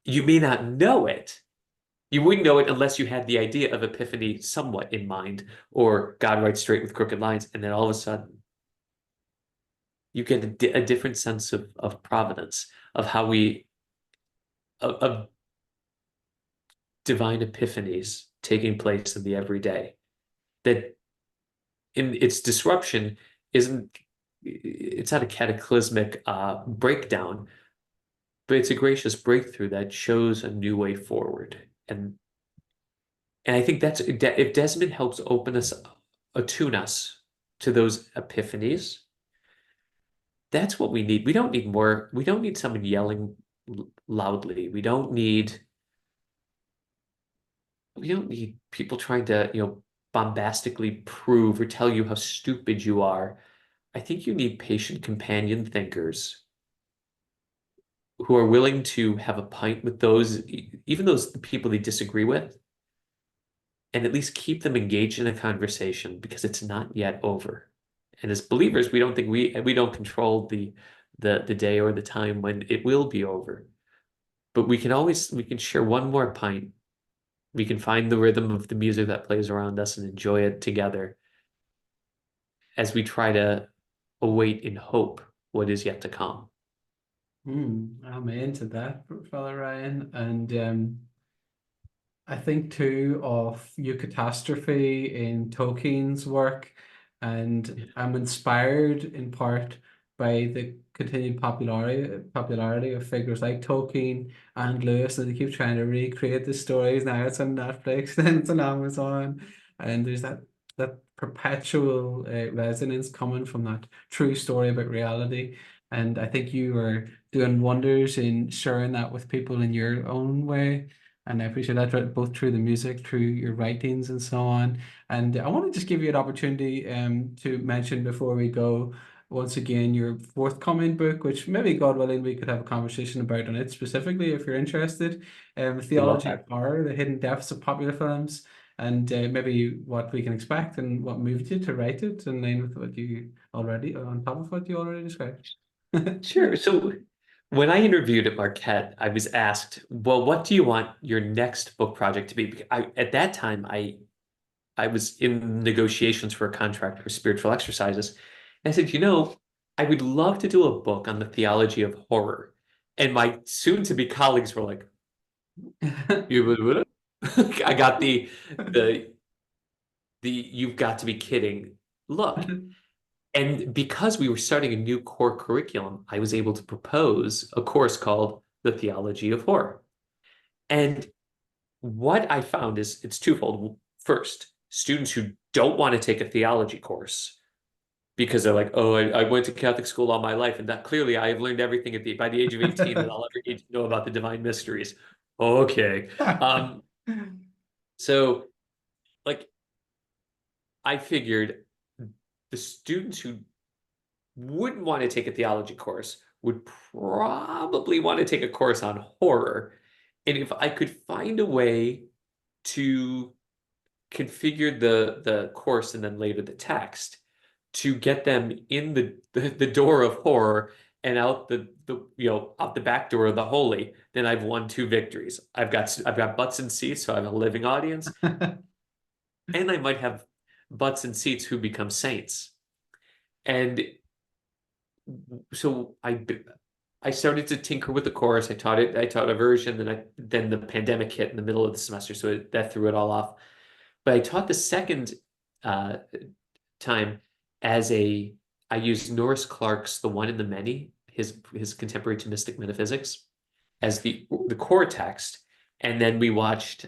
You may not know it. You wouldn't know it unless you had the idea of epiphany somewhat in mind, or God writes straight with crooked lines, and then all of a sudden you get a different sense of providence, of how of divine epiphanies taking place in the everyday. That in its disruption it's not a cataclysmic breakdown, but it's a gracious breakthrough that shows a new way forward. And I think if Desmond helps attune us to those epiphanies, that's what we need. We don't need more. We don't need someone yelling loudly. We don't need people trying to, bombastically prove or tell you how stupid you are. I think you need patient companion thinkers who are willing to have a pint with even those people they disagree with, and at least keep them engaged in a conversation, because it's not yet over. And as believers, we don't control the day or the time when it will be over. But we can share one more pint. We can find the rhythm of the music that plays around us and enjoy it together as we try to await in hope what is yet to come. I'm into that, Father Ryan. And I think too of eucatastrophe in Tolkien's work, and I'm inspired in part by the continued popularity of figures like Tolkien and Lewis, and they keep trying to recreate the stories. Now it's on Netflix, then it's on Amazon, and there's that perpetual resonance coming from that true story about reality. And I think you are doing wonders in sharing that with people in your own way. And I appreciate that, both through the music, through your writings, and so on. And I want to just give you an opportunity to mention before we go, once again, your forthcoming book, which maybe, God willing, we could have a conversation about on it specifically if you're interested. Theology of Horror, The Hidden Depths of Popular Films, and maybe what we can expect and what moved you to write it in line with what you already, on top of what you already described. Sure. So when I interviewed at Marquette, I was asked, well, what do you want your next book project to be? Because at that time, I was in negotiations for a contract for spiritual exercises. And I said, I would love to do a book on the theology of horror. And my soon-to-be colleagues were like, you would? I got the you've got to be kidding look. And because we were starting a new core curriculum, I was able to propose a course called The Theology of Horror. And what I found is it's twofold. First, students who don't want to take a theology course because they're like, oh, I went to Catholic school all my life, and that clearly I've learned everything by the age of 18 that I'll ever need to know about the divine mysteries. Okay. So I figured the students who wouldn't want to take a theology course would probably want to take a course on horror. And if I could find a way to configure the course and then later the text to get them in the door of horror and out out the back door of the holy, then I've won 2 victories. I've got butts and seats, so I have a living audience. And I might have butts and seats who become saints. And so I started to tinker with the course. I taught a version, then the pandemic hit in the middle of the semester, so that threw it all off. But I taught the second time, I used Norris Clarke's The One and the Many, his contemporary Thomistic metaphysics, as the core text, and then we watched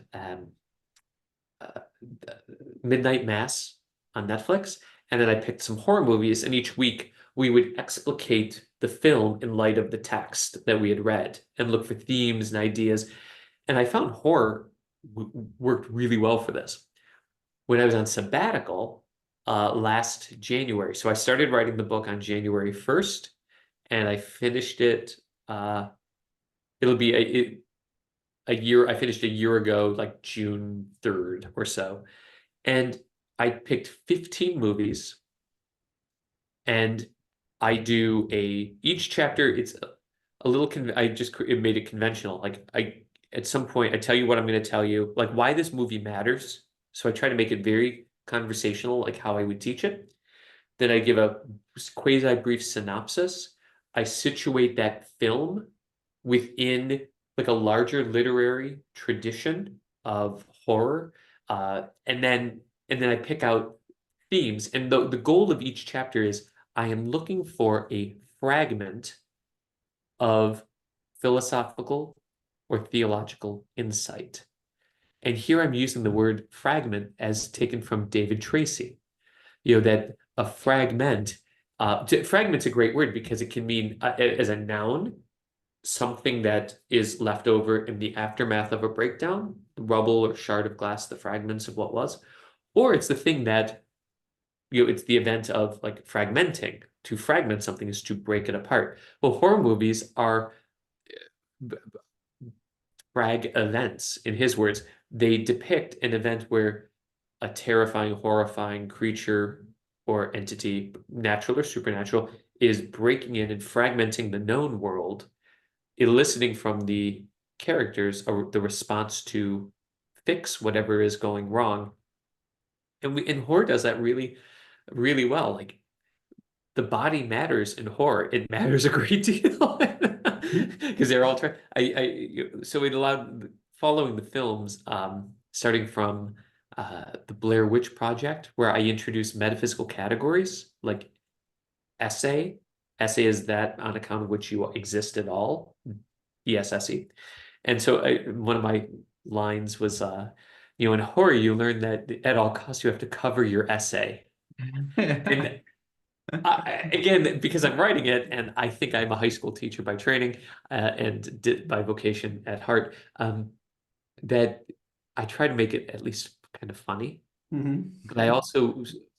Midnight Mass on Netflix, and then I picked some horror movies, and each week we would explicate the film in light of the text that we had read and look for themes and ideas. And I found horror worked really well for this. When I was on sabbatical last January, so I started writing the book on January 1st, and I finished it. It'll be a year. I finished a year ago, like June 3rd or so. And I picked 15 movies, and I do each chapter, it's a little, it made it conventional. Like at some point, I tell you what I'm going to tell you, like why this movie matters. So I try to make it very conversational, like how I would teach it. Then I give a quasi-brief synopsis. I situate that film within like a larger literary tradition of horror. And then I pick out themes. And the goal of each chapter is I am looking for a fragment of philosophical or theological insight. And here I'm using the word fragment as taken from David Tracy. That a fragment's a great word because it can mean as a noun, something that is left over in the aftermath of a breakdown, the rubble or shard of glass, the fragments of what was, or it's the thing that, it's the event of like fragmenting. To fragment something is to break it apart. Well, horror movies are frag events, in his words. They depict an event where a terrifying, horrifying creature or entity, natural or supernatural, is breaking in and fragmenting the known world, eliciting from the characters the response to fix whatever is going wrong. And horror does that really, really well. Like the body matters in horror. It matters a great deal because they're all trying. So it allowed following the films, starting from the Blair Witch Project, where I introduced metaphysical categories like essay. Essay is that on account of which you exist at all. ESSE. And so one of my lines was, in horror, you learn that at all costs you have to cover your essay. And again, because I'm writing it, and I think I'm a high school teacher by training and by vocation at heart, that I try to make it at least kind of funny. But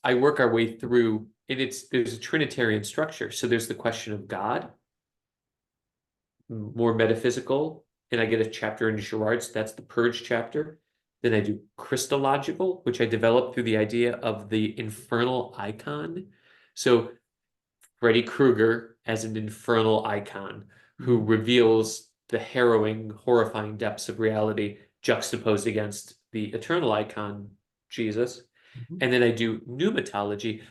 I work our way through, and there's a Trinitarian structure. So there's the question of God, more metaphysical, and I get a chapter in Girard's, that's the Purge chapter. Then I do Christological, which I developed through the idea of the infernal icon. So Freddy Krueger as an infernal icon who reveals the harrowing, horrifying depths of reality juxtaposed against the eternal icon, Jesus. And then I do pneumatology,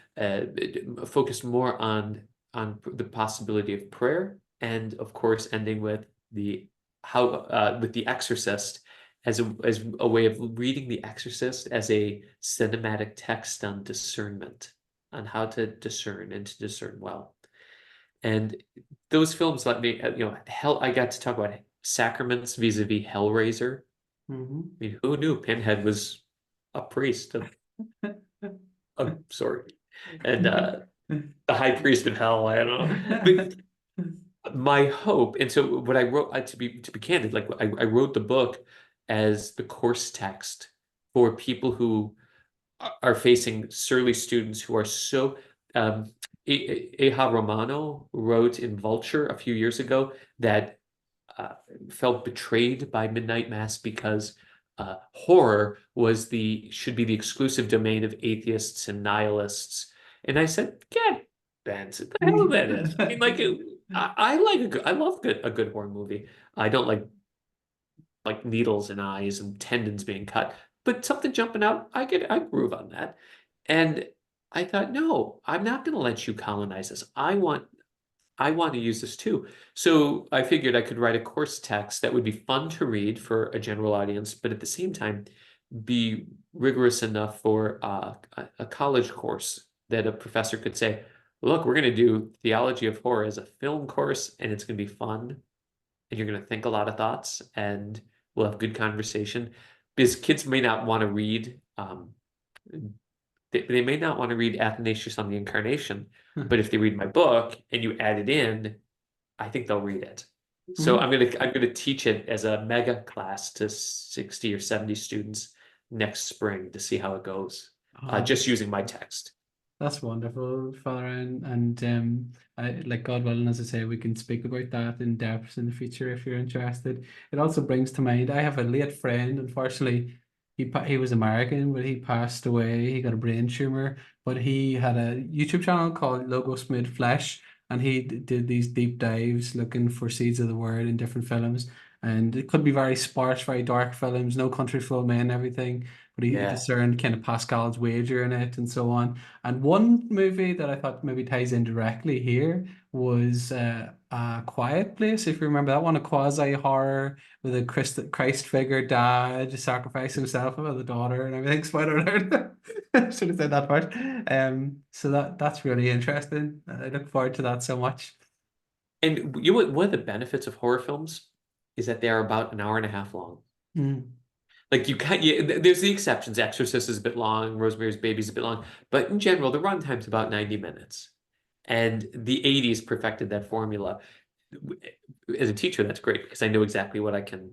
focused more on the possibility of prayer, and of course ending with the Exorcist as a way of reading the Exorcist as a cinematic text on discernment, on how to discern and to discern well. And those films let me, I got to talk about sacraments vis-a-vis Hellraiser. I mean, who knew Pinhead was a priest of sort, and the high priest of hell? I don't know. But my hope, and so what I wrote, to be candid, like I wrote the book as the course text for people who are facing surly students who are so. Eha Romano wrote in Vulture a few years ago that felt betrayed by Midnight Mass because horror should be the exclusive domain of atheists and nihilists. And I said, get bent. What the hell that is? I mean, like, I love a good horror movie. I don't like needles in eyes and tendons being cut, but something jumping out, I groove on that. And I thought, no, I'm not going to let you colonize this. I want to use this too. So I figured I could write a course text that would be fun to read for a general audience, but at the same time be rigorous enough for a college course that a professor could say, look, we're going to do theology of horror as a film course, and it's going to be fun, and you're going to think a lot of thoughts, and we'll have good conversation. Because kids may not want to read, they may not want to read Athanasius on the Incarnation, but if they read my book and you add it in, I think they'll read it. So I'm gonna teach it as a mega class to 60 or 70 students next spring to see how it goes, just using my text. That's wonderful, Father Ryan. And I, like, God willing, as I say, we can speak about that in depth in the future if you're interested. It also brings to mind, I have a late friend, unfortunately, he was American, but he passed away. He got a brain tumor, but he had a YouTube channel called Logos Made Flesh, and he did these deep dives looking for seeds of the word in different films. And it could be very sparse, very dark films, No Country for Old Men, everything. But he Yeah. discerned kind of Pascal's wager in it and so on. And one movie that I thought maybe ties in directly here was A Quiet Place, if you remember that one, a quasi-horror with a Christ figure dad sacrificing himself with the daughter and everything. Spoiler alert. Should have said that part. So that's really interesting. I look forward to that so much. And you know what, one of the benefits of horror films is that they are about an hour and a half long. Like you can't, there's the exceptions. Exorcist is a bit long, Rosemary's Baby is a bit long, but in general, the runtime's about 90 minutes. And the 80s perfected that formula. As a teacher, that's great because I know exactly what I can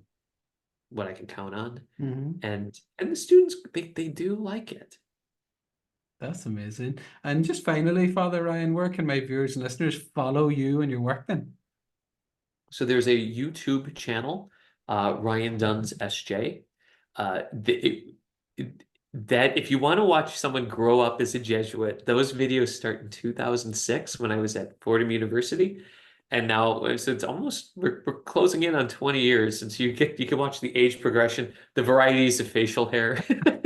count on. And the students, they do like it. That's amazing. And just finally, Father Ryan, where can my viewers and listeners follow you and your work then? So there's a YouTube channel, Ryan Dunn's SJ. That if you want to watch someone grow up as a Jesuit, those videos start in 2006 when I was at Fordham University. And now, so it's almost, we're closing in on 20 years since you can watch the age progression, the varieties of facial hair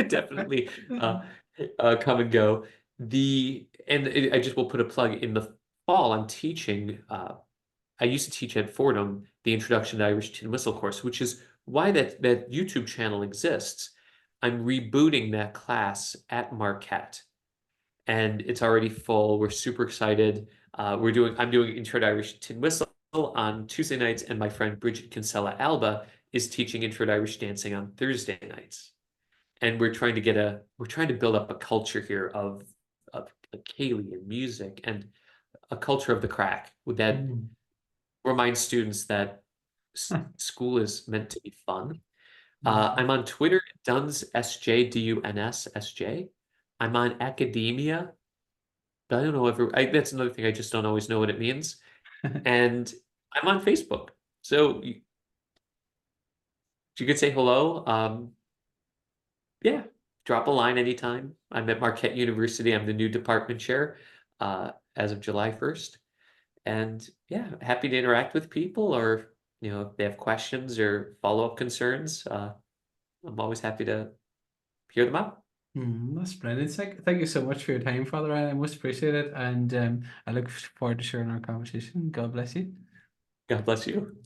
definitely come and go. I just will put a plug in the fall. I'm teaching, I used to teach at Fordham the Introduction to Irish Tin Whistle course, which is why that YouTube channel exists. I'm rebooting that class at Marquette, and it's already full. We're super excited. I'm doing Intro to Irish Tin Whistle on Tuesday nights, and my friend Bridget Kinsella Alba is teaching Intro to Irish Dancing on Thursday nights. And we're trying to build up a culture here of Kaylee and music and a culture of the crack that reminds students that school is meant to be fun. I'm on Twitter, Duns SJ, Duns SJ. I'm on academia. I don't know that's another thing. I just don't always know what it means. And I'm on Facebook. So you could say hello. Yeah, drop a line anytime. I'm at Marquette University. I'm the new department chair as of July 1st. And yeah, happy to interact with people, or if they have questions or follow-up concerns, I'm always happy to hear them out. That's brilliant. Thank you so much for your time, Father Ryan. I most appreciate it. And I look forward to sharing our conversation. God bless you. God bless you.